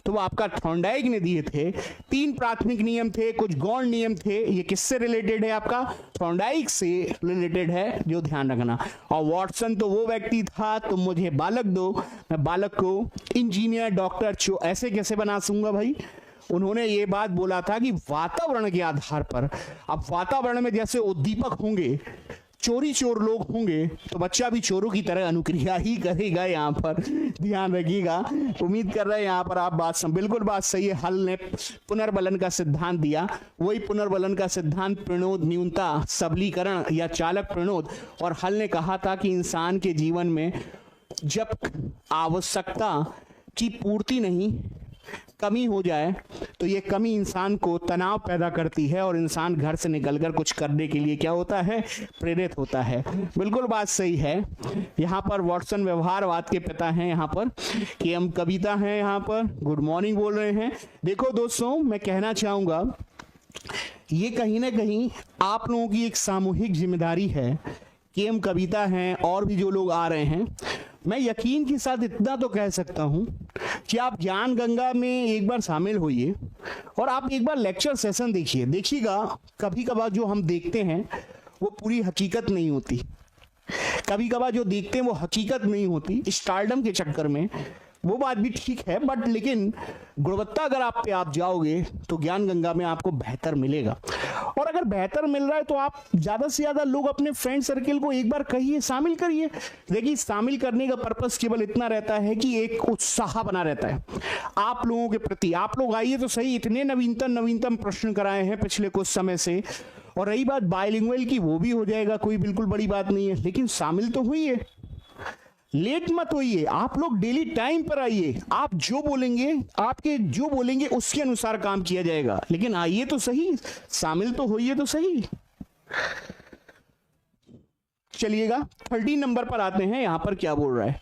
तो वो आपका थॉर्नडाइक ने दिए थे। 3 प्राथमिक नियम थे, कुछ गौण नियम थे। ये किससे रिलेटेड है? आपका थॉर्नडाइक से रिलेटेड है, जो ध्यान रखना। और वॉटसन तो वो व्यक्ति था, तुम मुझे बालक दो, मैं बालक को इंजीनियर, डॉक्टर, ऐसे कैसे बना दूंगा भाई। उन्होंने ये बात बोला था कि वातावरण के आधार पर, अब वातावरण में जैसे उद्दीपक होंगे, चोरी चोर लोग होंगे, तो बच्चा भी चोरों की तरह अनुक्रिया ही करेगा। यहाँ पर ध्यान रखिएगा। उम्मीद कर रहे हैं यहाँ पर आप बात बिल्कुल बात सही है। हल ने पुनर्बलन का सिद्धांत दिया, वही पुनर्बलन का सिद्धांत प्रणोद न्यूनता, सबलीकरण या चालक प्रणोद। और हल ने कहा था कि इंसान के जीवन में जब आवश्यकता की पूर्ति नहीं, कमी हो जाए, तो ये कमी इंसान को तनाव पैदा करती है और इंसान घर से निकलकर कुछ करने के लिए क्या होता है? प्रेरित होता है। बिल्कुल बात सही है। यहाँ पर वॉटसन व्यवहारवाद के पिता हैं, यहाँ पर केएम कविता हैं, यहाँ पर गुड मॉर्निंग बोल रहे हैं। देखो दोस्तों, मैं कहना चाहूंगा ये कहीं ना कहीं आप लोगों की एक सामूहिक जिम्मेदारी है। केएम कविता हैं और भी जो लोग आ रहे हैं, मैं यकीन के साथ इतना तो कह सकता हूं कि आप ज्ञान गंगा में एक बार शामिल होइए और आप एक बार लेक्चर सेशन देखिए। देखिएगा कभी कभार जो हम देखते हैं वो पूरी हकीकत नहीं होती, कभी कभार जो देखते हैं वो हकीकत नहीं होती। स्टारडम के चक्कर में वो बात भी ठीक है, बट लेकिन गुणवत्ता अगर आप पे आप जाओगे तो ज्ञान गंगा में आपको बेहतर मिलेगा। और अगर बेहतर मिल रहा है तो आप ज्यादा से ज्यादा लोग अपने फ्रेंड सर्किल को एक बार कहिए, शामिल करिए। देखिए, शामिल करने का पर्पस केवल इतना रहता है कि एक उत्साह बना रहता है आप लोगों के प्रति। आप लोग आइए तो सही, इतने नवीनतम प्रश्न कराए हैं पिछले कुछ समय से। और रही बात बाइलिंगुअल की, वो भी हो जाएगा, कोई बिल्कुल बड़ी बात नहीं है, लेकिन शामिल तो हुई लेट मत होइए। आप लोग डेली टाइम पर आइए, आप जो बोलेंगे, आपके जो बोलेंगे उसके अनुसार काम किया जाएगा, लेकिन आइए तो सही, शामिल तो होइए तो सही। चलिएगा 13 नंबर पर आते हैं। यहां पर क्या बोल रहा है?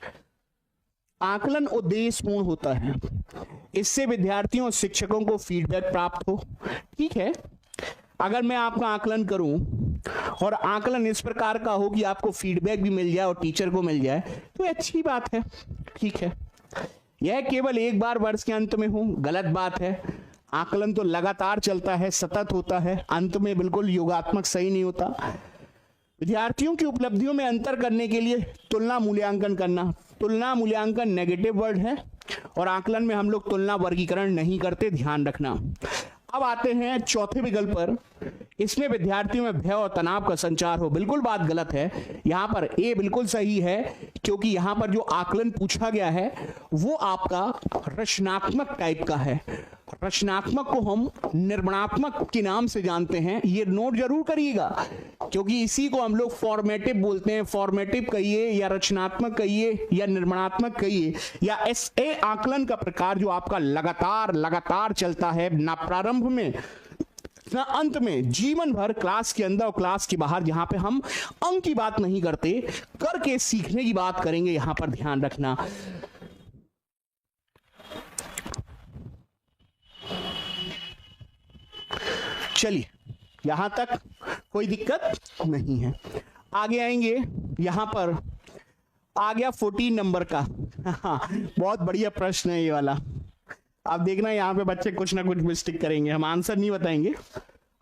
आकलन उद्देश्यपूर्ण होता है, इससे विद्यार्थियों और शिक्षकों को फीडबैक प्राप्त हो। ठीक है, अगर मैं आपका आकलन करूं और आकलन इस प्रकार का हो कि आपको फीडबैक भी मिल जाए और टीचर को मिल जाए तो अच्छी बात है। ठीक है, यह केवल एक बार वर्ष के अंत में हो, गलत बात है। आकलन तो लगातार चलता है, सतत होता है, अंत में बिल्कुल योगात्मक सही नहीं होता। विद्यार्थियों की उपलब्धियों में अंतर करने के लिए तुलना मूल्यांकन करना। तुलना मूल्यांकन नेगेटिव वर्ड है और आकलन में हम लोग तुलना वर्गीकरण नहीं करते, ध्यान रखना। अब आते हैं चौथे विकल्प पर, इसमें विद्यार्थियों में भय और तनाव का संचार हो। बिल्कुल बात गलत है, यहां पर ए बिल्कुल सही है, क्योंकि यहां पर जो आकलन पूछा गया है वो आपका रचनात्मक टाइप का है। रचनात्मक को हम निर्माणात्मक के नाम से जानते हैं, ये नोट जरूर करिएगा, क्योंकि इसी को हम लोग फॉर्मेटिव बोलते हैं। फॉर्मेटिव कहिए या रचनात्मक कहिए या निर्माणात्मक कहिए या एसए आकलन का प्रकार जो आपका लगातार चलता है, ना प्रारंभ में ना अंत में, जीवन भर क्लास के अंदर और क्लास के बाहर, जहां पे हम अंक की बात नहीं करते, करके सीखने की बात करेंगे, यहां पर ध्यान रखना। चलिए, यहां तक कोई दिक्कत नहीं है। आगे आएंगे, यहां पर आ गया 14 नंबर का। हाँ, बहुत बढ़िया प्रश्न है ये वाला। आप देखना यहाँ पे बच्चे कुछ ना कुछ मिस्टेक करेंगे, हम आंसर नहीं बताएंगे,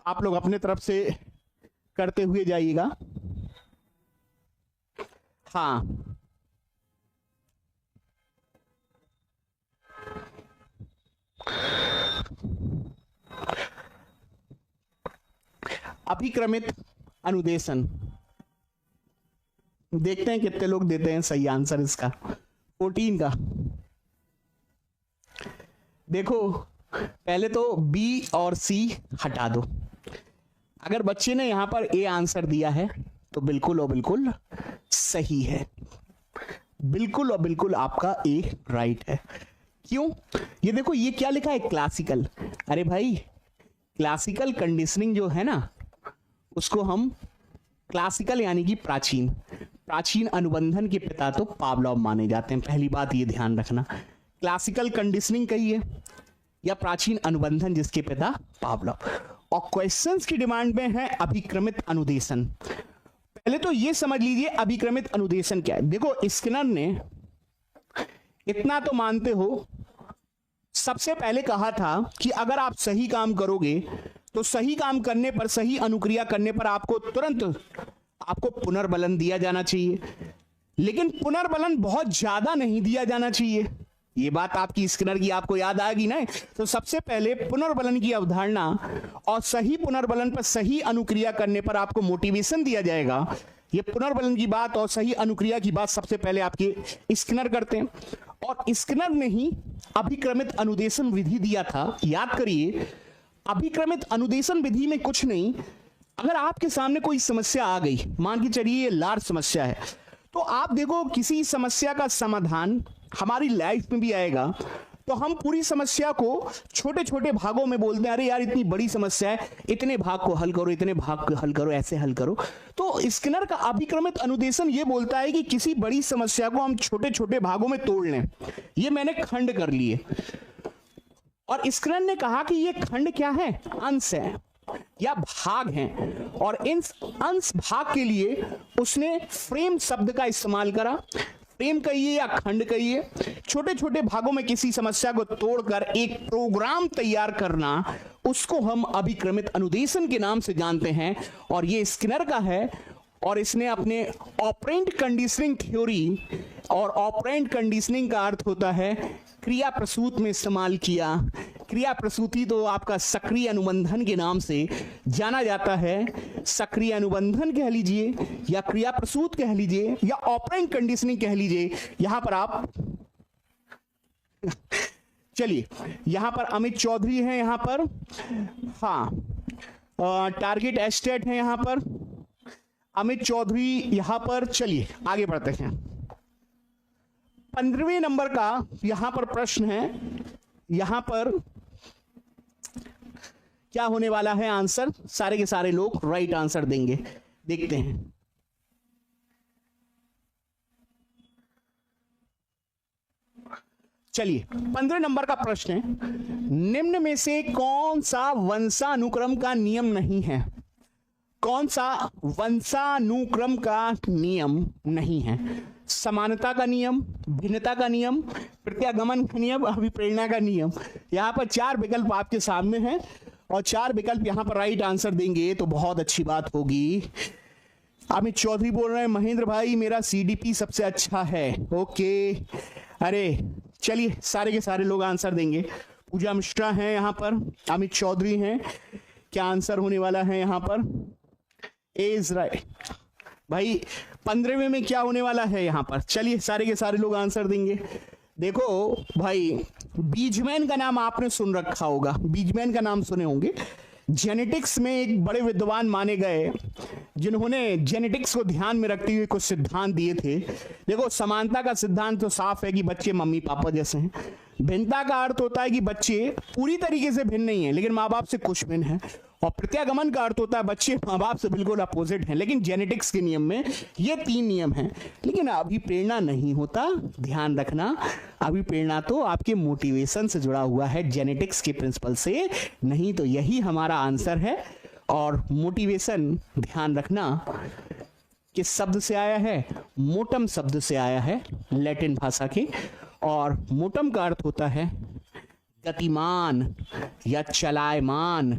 आप लोग अपने तरफ से करते हुए जाइएगा। हाँ, अभिक्रमित अनुदेशन, देखते हैं कितने लोग देते हैं सही आंसर इसका। 14 का देखो, पहले तो बी और सी हटा दो। अगर बच्चे ने यहां पर ए आंसर दिया है तो बिल्कुल और बिल्कुल सही है, बिल्कुल और बिल्कुल आपका ए राइट है। क्यों? ये देखो, ये क्या लिखा है, क्लासिकल। अरे भाई, क्लासिकल कंडीशनिंग जो है ना, उसको हम क्लासिकल यानी कि प्राचीन अनुबंधन के पिता तो पावलोव माने जाते हैं। पहली बात ये ध्यान रखना, क्लासिकल कंडीशनिंग कहिए या प्राचीन अनुबंधन जिसके पिता पावलोव। और क्वेश्चंस की डिमांड में है अभिक्रमित अनुदेशन। पहले तो ये समझ लीजिए अभिक्रमित अनुदेशन क्या है। देखो, स्किनर ने इतना तो मानते हो, सबसे पहले कहा था कि अगर आप सही काम करोगे तो सही काम करने पर, सही अनुक्रिया करने पर आपको तुरंत आपको पुनर्बलन दिया जाना चाहिए, लेकिन पुनर्बलन बहुत ज्यादा नहीं दिया जाना चाहिए। ये बात आपकी स्किनर की आपको याद आएगी ना। तो सबसे पहले पुनर्बलन की अवधारणा और सही पुनर्बलन पर सही अनुक्रिया करने पर आपको मोटिवेशन दिया जाएगा। ये पुनर्बलन की बात और सही अनुक्रिया की बात सबसे पहले आपके स्किनर करते हैं, और स्किनर ने ही अभिक्रमित अनुदेशन विधि दिया था। याद करिए, अभिक्रमित अनुदेशन विधि में कुछ नहीं, अगर आपके सामने कोई समस्या आ गई, मान के चलिए ये लार्ज समस्या है, तो आप देखो किसी समस्या का समाधान हमारी लाइफ में भी आएगा, तो हम पूरी समस्या को छोटे छोटे भागों में बोलते हैं, अरे यार इतनी बड़ी समस्या है, इतने भाग को हल करो, इतने भाग को हल करो, ऐसे हल करो। तो स्किनर का अभिक्रमित अनुदेशन ये बोलता है कि किसी बड़ी समस्या को हम छोटे छोटे भागों में तोड़ लें। ये मैंने खंड कर लिए, और स्किनर ने कहा कि ये खंड क्या है, अंश है या भाग हैं, और इन अंश भाग के लिए उसने फ्रेम शब्द का इस्तेमाल करा। फ्रेम कहिए या खंड कहिए, छोटे छोटे भागों में किसी समस्या को तोड़कर एक प्रोग्राम तैयार करना, उसको हम अभिक्रमित अनुदेशन के नाम से जानते हैं। और ये स्किनर का है, और इसने अपने ऑपरेंट कंडीशनिंग थ्योरी, और ऑपरेंट कंडीशनिंग का अर्थ होता है क्रिया प्रसूत में इस्तेमाल किया। क्रिया प्रसूति तो आपका सक्रिय अनुबंधन के नाम से जाना जाता है। सक्रिय अनुबंधन कह लीजिए या क्रिया प्रसूत कह लीजिए या ऑपरेंट कंडीशनिंग कह लीजिए। यहां पर आप चलिए, यहां पर अमित चौधरी हैं, यहां पर हाँ टारगेट एस्टेट है, यहां पर अमित चौधरी यहां पर। चलिए आगे बढ़ते हैं। 15वें नंबर का यहां पर प्रश्न है, यहां पर क्या होने वाला है आंसर, सारे के सारे लोग राइट आंसर देंगे, देखते हैं। चलिए 15 नंबर का प्रश्न है, निम्न में से कौन सा वंशानुक्रम का नियम नहीं है? कौन सा वंशानुक्रम का नियम नहीं है? समानता का नियम, भिन्नता का नियम, प्रत्यागमन का नियम, अभिप्रेरणा का नियम। यहां पर 4 विकल्प आपके सामने हैं और 4 विकल्प यहां पर राइट आंसर देंगे तो बहुत अच्छी बात होगी। अमित चौधरी बोल रहे हैं, महेंद्र भाई मेरा सीडीपी सबसे अच्छा है। ओके, अरे चलिए सारे के सारे लोग आंसर देंगे। पूजा मिश्रा हैं यहाँ पर, अमित चौधरी हैं। क्या आंसर होने वाला है यहाँ पर? इज राइट भाई। 15वें में क्या होने वाला है यहाँ पर? चलिए सारे के सारे लोग आंसर देंगे। देखो भाई, बीजमैन का नाम आपने सुन रखा होगा, बीजमैन का नाम सुने होंगे। जेनेटिक्स में एक बड़े विद्वान माने गए जिन्होंने जेनेटिक्स को ध्यान में रखते हुए कुछ सिद्धांत दिए थे। देखो, समानता का सिद्धांत तो साफ है कि बच्चे मम्मी पापा जैसे हैं। भिन्नता का अर्थ होता है कि बच्चे पूरी तरीके से भिन्न नहीं है लेकिन माँ बाप से कुछ भिन्न है। और प्रत्यागमन का अर्थ होता है बच्चे माँ बाप से बिल्कुल अपोजिट हैं। लेकिन जेनेटिक्स के नियम में ये 3 नियम हैं। लेकिन अभिप्रेरणा नहीं होता, ध्यान रखना। अभिप्रेरणा तो आपके मोटिवेशन से जुड़ा हुआ है, जेनेटिक्स के प्रिंसिपल से नहीं। तो यही हमारा आंसर है। और मोटिवेशन ध्यान रखना किस शब्द से आया है? मोटम शब्द से आया है, लैटिन भाषा के। और मोटम का अर्थ होता है गतिमान या चलायमान,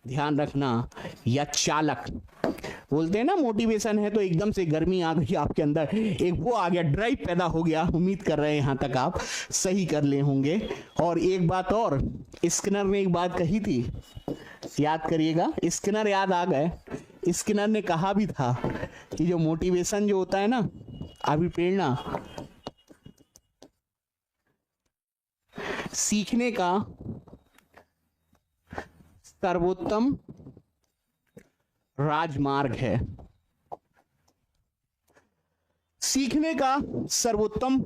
ध्यान रखना, या चालक। बोलते हैं ना मोटिवेशन है तो एकदम से गर्मी आ गई आपके अंदर, एक वो आ गया, ड्राइव पैदा हो गया। उम्मीद कर रहे हैं यहां तक आप सही कर ले होंगे। और एक बात और, स्किनर ने एक बात कही थी, याद करिएगा, स्किनर याद आ गए। स्किनर ने कहा भी था कि जो मोटिवेशन जो होता है ना, अभिप्रेरणा, सीखने का सर्वोत्तम राजमार्ग है। सीखने का सर्वोत्तम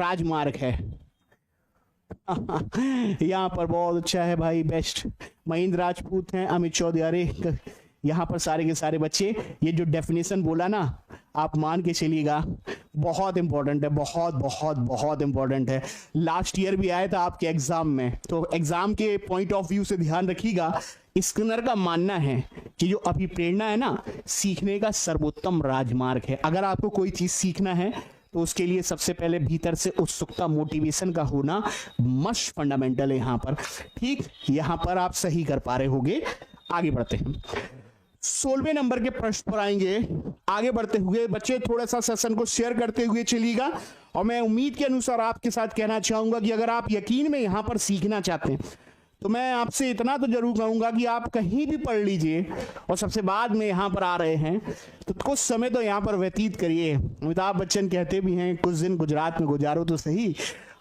राजमार्ग है। यहां पर बहुत अच्छा है भाई, बेस्ट। महेंद्र राजपूत हैं, अमित चौधरी। अरे यहाँ पर सारे के सारे बच्चे, ये जो डेफिनेशन बोला ना, आप मान के चलिएगा, बहुत इंपॉर्टेंट है, बहुत बहुत बहुत इंपॉर्टेंट है। लास्ट ईयर भी आया था आपके एग्जाम में, तो एग्जाम के पॉइंट ऑफ व्यू से ध्यान रखिएगा। स्किनर का मानना है कि जो अभिप्रेरणा है ना, सीखने का सर्वोत्तम राजमार्ग है। अगर आपको कोई चीज सीखना है तो उसके लिए सबसे पहले भीतर से उत्सुकता, मोटिवेशन का होना मस्ट फंडामेंटल है यहाँ पर। ठीक, यहाँ पर आप सही कर पा रहे होगे। आगे बढ़ते हैं, 16वें नंबर के प्रश्न पर आएंगे। आगे बढ़ते हुए बच्चे थोड़ा सा सेशन को शेयर करते हुए चलिएगा। और मैं उम्मीद के अनुसार आपके साथ कहना चाहूंगा कि अगर आप यकीन में यहां पर सीखना चाहते हैं तो मैं आपसे इतना तो जरूर कहूंगा कि आप कहीं भी पढ़ लीजिए और सबसे बाद में यहाँ पर आ रहे हैं तो कुछ समय तो यहाँ पर व्यतीत करिए। अमिताभ बच्चन कहते भी हैं, कुछ दिन गुजरात में गुजारो तो सही।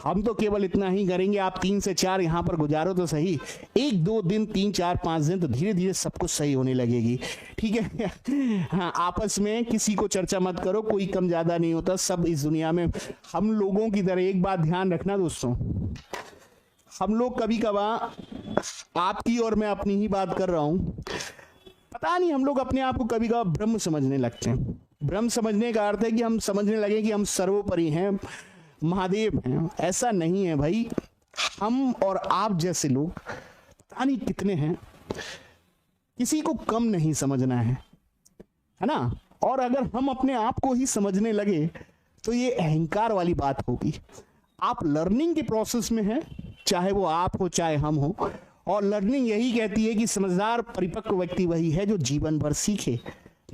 हम तो केवल इतना ही करेंगे, आप 3 से 4 यहाँ पर गुजारो तो सही। 1 2 दिन, 3 4 5 दिन, तो धीरे धीरे सब कुछ सही होने लगेगी। ठीक है। हाँ, आपस में किसी को चर्चा मत करो, कोई कम ज्यादा नहीं होता, सब इस दुनिया में हम लोगों की तरह। एक बात ध्यान रखना दोस्तों, हम लोग कभी कभार, आपकी और मैं अपनी ही बात कर रहा हूं, पता नहीं हम लोग अपने आप को कभी कभार ब्रह्म समझने लगते हैं। ब्रह्म समझने का अर्थ है कि हम समझने लगे कि हम सर्वोपरि हैं, महादेव हैं। ऐसा नहीं है भाई। हम और आप जैसे लोग पता नहीं कितने हैं, किसी को कम नहीं समझना है ना। और अगर हम अपने आप को ही समझने लगे तो ये अहंकार वाली बात होगी। आप लर्निंग के प्रोसेस में हैं, चाहे वो आप हो चाहे हम हो। और लर्निंग यही कहती है कि समझदार परिपक्व व्यक्ति वही है जो जीवन भर सीखे,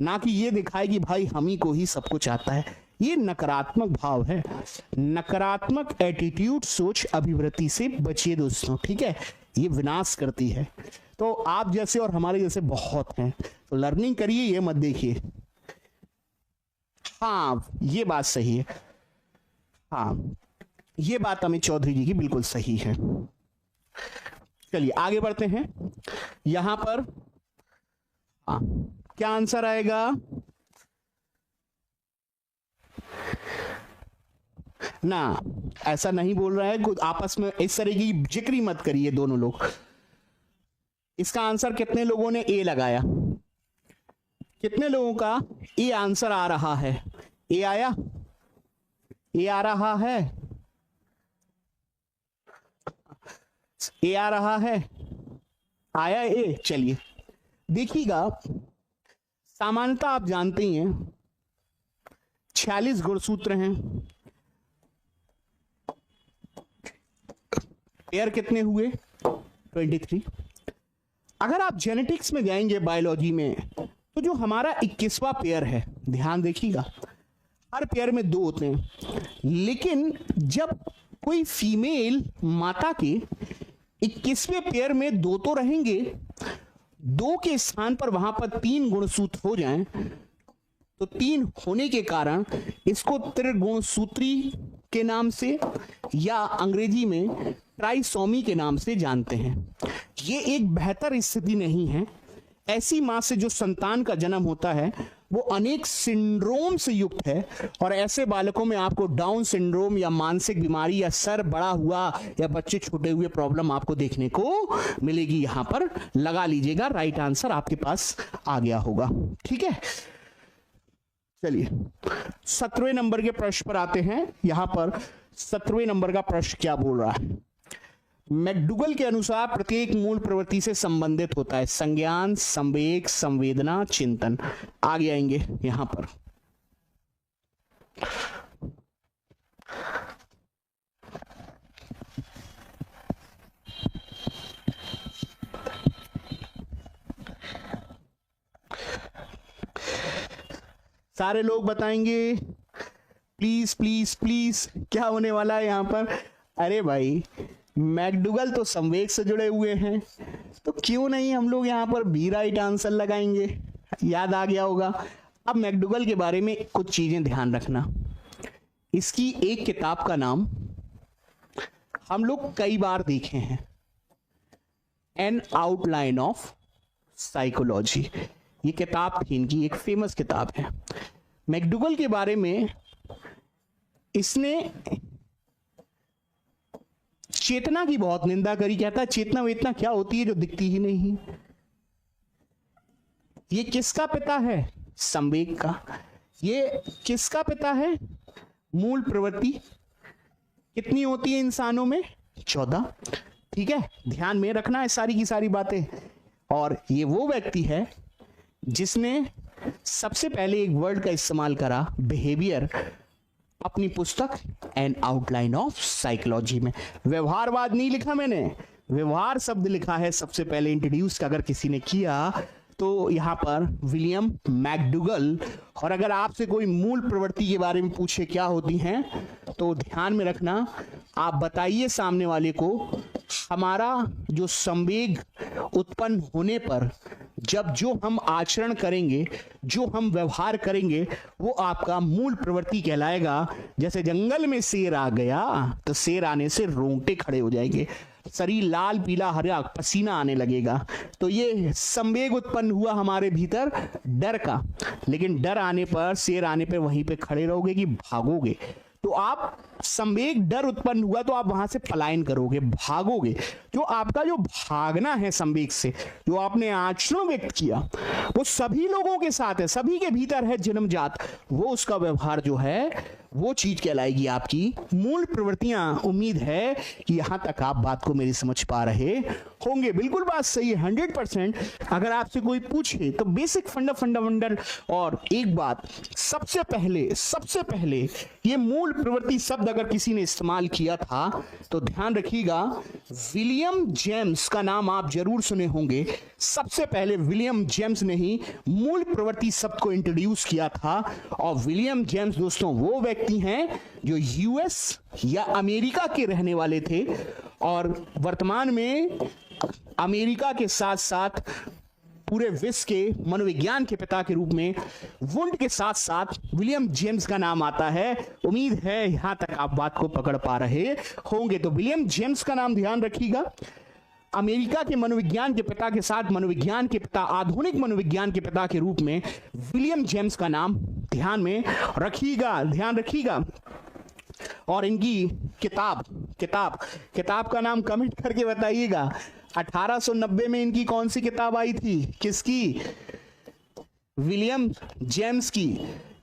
ना कि ये दिखाए कि भाई हम ही को ही सब कुछ आता है। ये नकारात्मक भाव है, नकारात्मक एटीट्यूड, सोच, अभिवृत्ति से बचिए दोस्तों। ठीक है, ये विनाश करती है। तो आप जैसे और हमारे जैसे बहुत हैं, तो लर्निंग करिए, ये मत देखिए। हाँ, ये बात सही है। हाँ, ये बात अमित चौधरी जी की बिल्कुल सही है। चलिए आगे बढ़ते हैं। यहां पर हाँ, क्या आंसर आएगा ना? ऐसा नहीं बोल रहा है, आपस में इस तरह की जिक्र मत करिए दोनों लोग। इसका आंसर कितने लोगों ने ए लगाया? कितने लोगों का ए आंसर आ रहा है? ए आया? ए आ रहा है? ए आ रहा है, आया ए। चलिए देखिएगा, सामान्यता आप जानते ही हैं 46 गुणसूत्र हैं। पेयर कितने हुए? 23। अगर आप जेनेटिक्स में जाएंगे, बायोलॉजी में, तो जो हमारा 21वां पेयर है, ध्यान देखिएगा, हर पेयर में 2 होते हैं, लेकिन जब कोई फीमेल माता के 21वें पेयर में 2 तो रहेंगे, 2 के स्थान पर वहां पर 3 गुणसूत्र हो जाएं, तो 3 होने के कारण इसको त्रिगुणसूत्री के नाम से या अंग्रेजी में ट्राइसोमी के नाम से जानते हैं। ये एक बेहतर स्थिति नहीं है। ऐसी मां से जो संतान का जन्म होता है वो अनेक सिंड्रोम से युक्त है, और ऐसे बालकों में आपको डाउन सिंड्रोम या मानसिक बीमारी या सर बड़ा हुआ या बच्चे छोटे हुए प्रॉब्लम आपको देखने को मिलेगी। यहां पर लगा लीजिएगा, राइट आंसर आपके पास आ गया होगा। ठीक है, चलिए 17वें नंबर के प्रश्न पर आते हैं। यहां पर 17वें नंबर का प्रश्न क्या बोल रहा है? मैकडूगल के अनुसार प्रत्येक मूल प्रवृत्ति से संबंधित होता है संज्ञान, संवेग, संवेदना, चिंतन। आगे आएंगे यहां पर। सारे लोग बताएंगे प्लीज प्लीज प्लीज, क्या होने वाला है यहां पर? अरे भाई, मैकडूगल तो संवेग से जुड़े हुए हैं, तो क्यों नहीं हम लोग यहां पर बी राइट आंसर लगाएंगे। याद आ गया होगा। अब मैकडूगल के बारे में कुछ चीजें ध्यान रखना। इसकी एक किताब का नाम हम लोग कई बार देखे हैं, एन आउटलाइन ऑफ साइकोलॉजी। ये किताब थी इनकी, एक फेमस किताब है। मैकडूगल के बारे में इसने चेतना की बहुत निंदा करी। कहता है चेतना वेतना क्या होती है जो दिखती ही नहीं। ये किसका पिता है? संवेग का। ये किसका पिता है? मूल प्रवृत्ति। कितनी होती है इंसानों में? 14। ठीक है, ध्यान में रखना है सारी की सारी बातें। और ये वो व्यक्ति है जिसने सबसे पहले एक वर्ड का इस्तेमाल करा, बिहेवियर, अपनी पुस्तक एन आउटलाइन ऑफ साइकोलॉजी में। व्यवहारवाद नहीं लिखा मैंने, व्यवहार शब्द लिखा है सबसे पहले इंट्रोड्यूस अगर किसी ने किया तो यहां पर विलियम मैकडूगल। और अगर आपसे कोई मूल प्रवृत्ति के बारे में पूछे क्या होती हैं, तो ध्यान में रखना, आप बताइए सामने वाले को, हमारा जो संवेग उत्पन्न होने पर जब जो हम आचरण करेंगे, जो हम व्यवहार करेंगे, वो आपका मूल प्रवृत्ति कहलाएगा। जैसे जंगल में शेर आ गया तो शेर आने से रोंगटे खड़े हो जाएंगे, शरीर लाल पीला हरा पसीना आने लगेगा। तो ये संवेग उत्पन्न हुआ हमारे भीतर डर का, लेकिन डर आने पर, शेर आने पर वहीं पे खड़े रहोगे कि भागोगे? तो आप संवेग, डर उत्पन्न हुआ तो आप वहां से पलायन करोगे, भागोगे। जो आपका जो भागना है संवेग से, जो आपने आचरण व्यक्त किया, वो सभी लोगों के साथ है, सभी के भीतर है जन्मजात। वो उसका व्यवहार जो है वो चीज कहलाएगी आपकी मूल प्रवृत्तियां। उम्मीद है कि यहां तक आप बात को मेरी समझ पा रहे होंगे। बिल्कुल बात सही है, 100%। अगर आपसे कोई पूछे तो बेसिक फंडामेंटल। और एक बात, सबसे पहले ये मूल प्रवृत्ति शब्द अगर किसी ने इस्तेमाल किया था तो ध्यान रखिएगा, विलियम जेम्स का नाम आप जरूर सुने होंगे। सबसे पहले विलियम जेम्स ने ही मूल प्रवृत्ति शब्द को इंट्रोड्यूस किया था। और विलियम जेम्स दोस्तों वो व्यक्ति हैं जो यूएस या अमेरिका के रहने वाले थे, और वर्तमान में अमेरिका के साथ साथ पूरे विश्व के मनोविज्ञान के पिता के रूप में वुंड के साथ साथ विलियम जेम्स का नाम आता है। उम्मीद है यहां तक आप बात को पकड़ पा रहे होंगे। तो विलियम जेम्स का नाम ध्यान रखिएगा। अमेरिका के मनोविज्ञान के पिता के साथ मनोविज्ञान के पिता, आधुनिक मनोविज्ञान के पिता के रूप में विलियम जेम्स का नाम ध्यान में रखिएगा, ध्यान रखिएगा। और इनकी किताब का नाम कमेंट करके बताइएगा। 1890 में इनकी कौन सी किताब आई थी? किसकी? विलियम जेम्स की,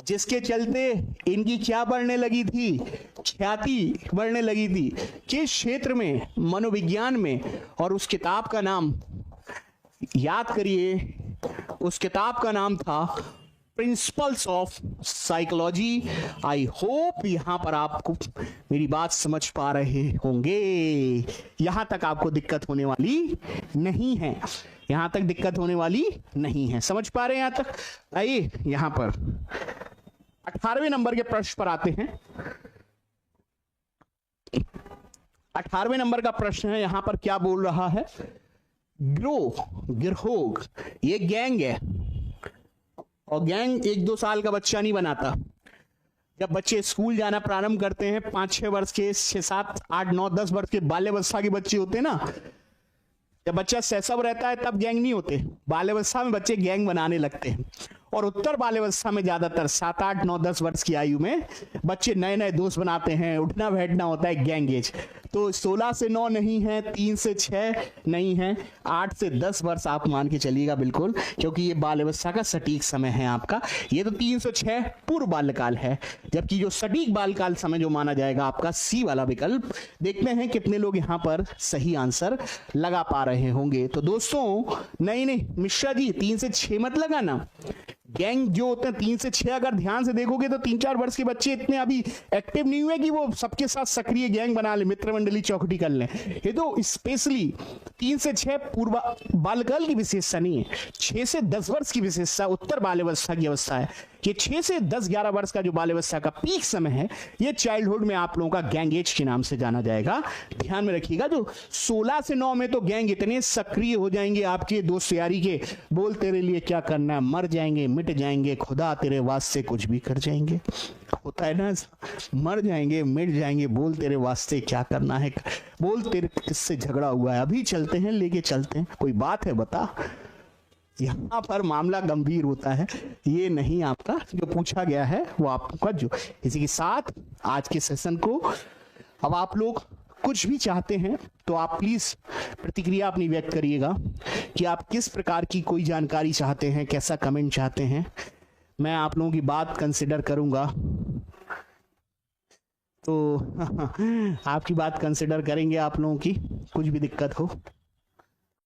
जिसके चलते इनकी क्या बढ़ने लगी थी, ख्याति बढ़ने लगी थी, किस क्षेत्र में, मनोविज्ञान में। और उस किताब का नाम याद करिए, उस किताब का नाम था principles of psychology. I hope यहां पर आपको मेरी बात समझ पा रहे होंगे, यहां तक आपको दिक्कत होने वाली नहीं है, यहां तक दिक्कत होने वाली नहीं है, समझ पा रहे हैं यहां तक। आइए यहां पर 18वें नंबर के प्रश्न पर आते हैं। 18वें नंबर का प्रश्न है, यहां पर क्या बोल रहा है, गिरोह, ये गैंग है, और गैंग 1-2 साल का बच्चा नहीं बनाता। जब बच्चे स्कूल जाना प्रारंभ करते हैं, 5-6 वर्ष के, 6-7, 8, 9, 10 वर्ष के बाल्यावस्था के बच्चे होते हैं ना, जब बच्चा शैशव रहता है तब गैंग नहीं होते, बाल्यावस्था में बच्चे गैंग बनाने लगते हैं। और उत्तर बाल्यावस्था में ज्यादातर 7, 8, 9, 10 वर्ष की आयु में बच्चे नए नए दोस्त बनाते हैं, उठना बैठना होता है, गैंग एज। तो 16 से 9 नहीं है, 3 से 6 नहीं है, 8 से 10 वर्ष आप मान के चलिएगा बिल्कुल, क्योंकि ये बाल्यावस्था का सटीक समय है आपका। ये तो 3 से 6 पूर्व बाल्यकाल है, जबकि जो सटीक बालकाल समय जो माना जाएगा आपका सी वाला विकल्प। देखते हैं कितने लोग यहाँ पर सही आंसर लगा पा रहे होंगे। तो दोस्तों, नहीं मिश्रा जी 3 से 6 मत लगाना। गैंग जो होते हैं 3 से 6, अगर ध्यान से देखोगे तो 3-4 वर्ष के बच्चे इतने अभी एक्टिव नहीं हुए कि वो सबके साथ सक्रिय गैंग बना ले, मित्र मंडली चौकटी कर लें। ये तो स्पेशली 3 से 6 पूर्व बालकाल की विशेषता नहीं है, 6 से 10 वर्ष की विशेषता उत्तर बाल्यावस्था की अवस्था है। ये 6 से 10-11 वर्ष का जो बाल्यावस्था का पीक समय है, ये चाइल्डहुड में आप लोगों का गैंग एज के नाम से जाना जाएगा। ध्यान में रखिएगा, जो 16 से 9 में तो गैंग इतने सक्रिय हो जाएंगे आपके दोस्त यारी के, बोल तेरे लिए क्या करना है, मर जाएंगे, मिट जाएंगे, खुदा तेरे वास्ते कुछ भी कर जाएंगे, होता है ना, मर जाएंगे, मिट जाएंगे, बोल तेरे वास्ते क्या करना है, बोल तेरे किससे झगड़ा हुआ है, अभी चलते हैं, लेके चलते हैं, कोई बात है बता। यहाँ पर मामला गंभीर होता है, ये नहीं आपका जो पूछा गया है वो आपका जो। इसी के साथ आज के सेशन को, अब आप लोग कुछ भी चाहते हैं तो आप प्लीज प्रतिक्रिया अपनी व्यक्त करिएगा कि आप किस प्रकार की कोई जानकारी चाहते हैं, कैसा कमेंट चाहते हैं। मैं आप लोगों की बात कंसिडर करूंगा, तो आपकी बात कंसिडर करेंगे आप लोगों की, कुछ भी दिक्कत हो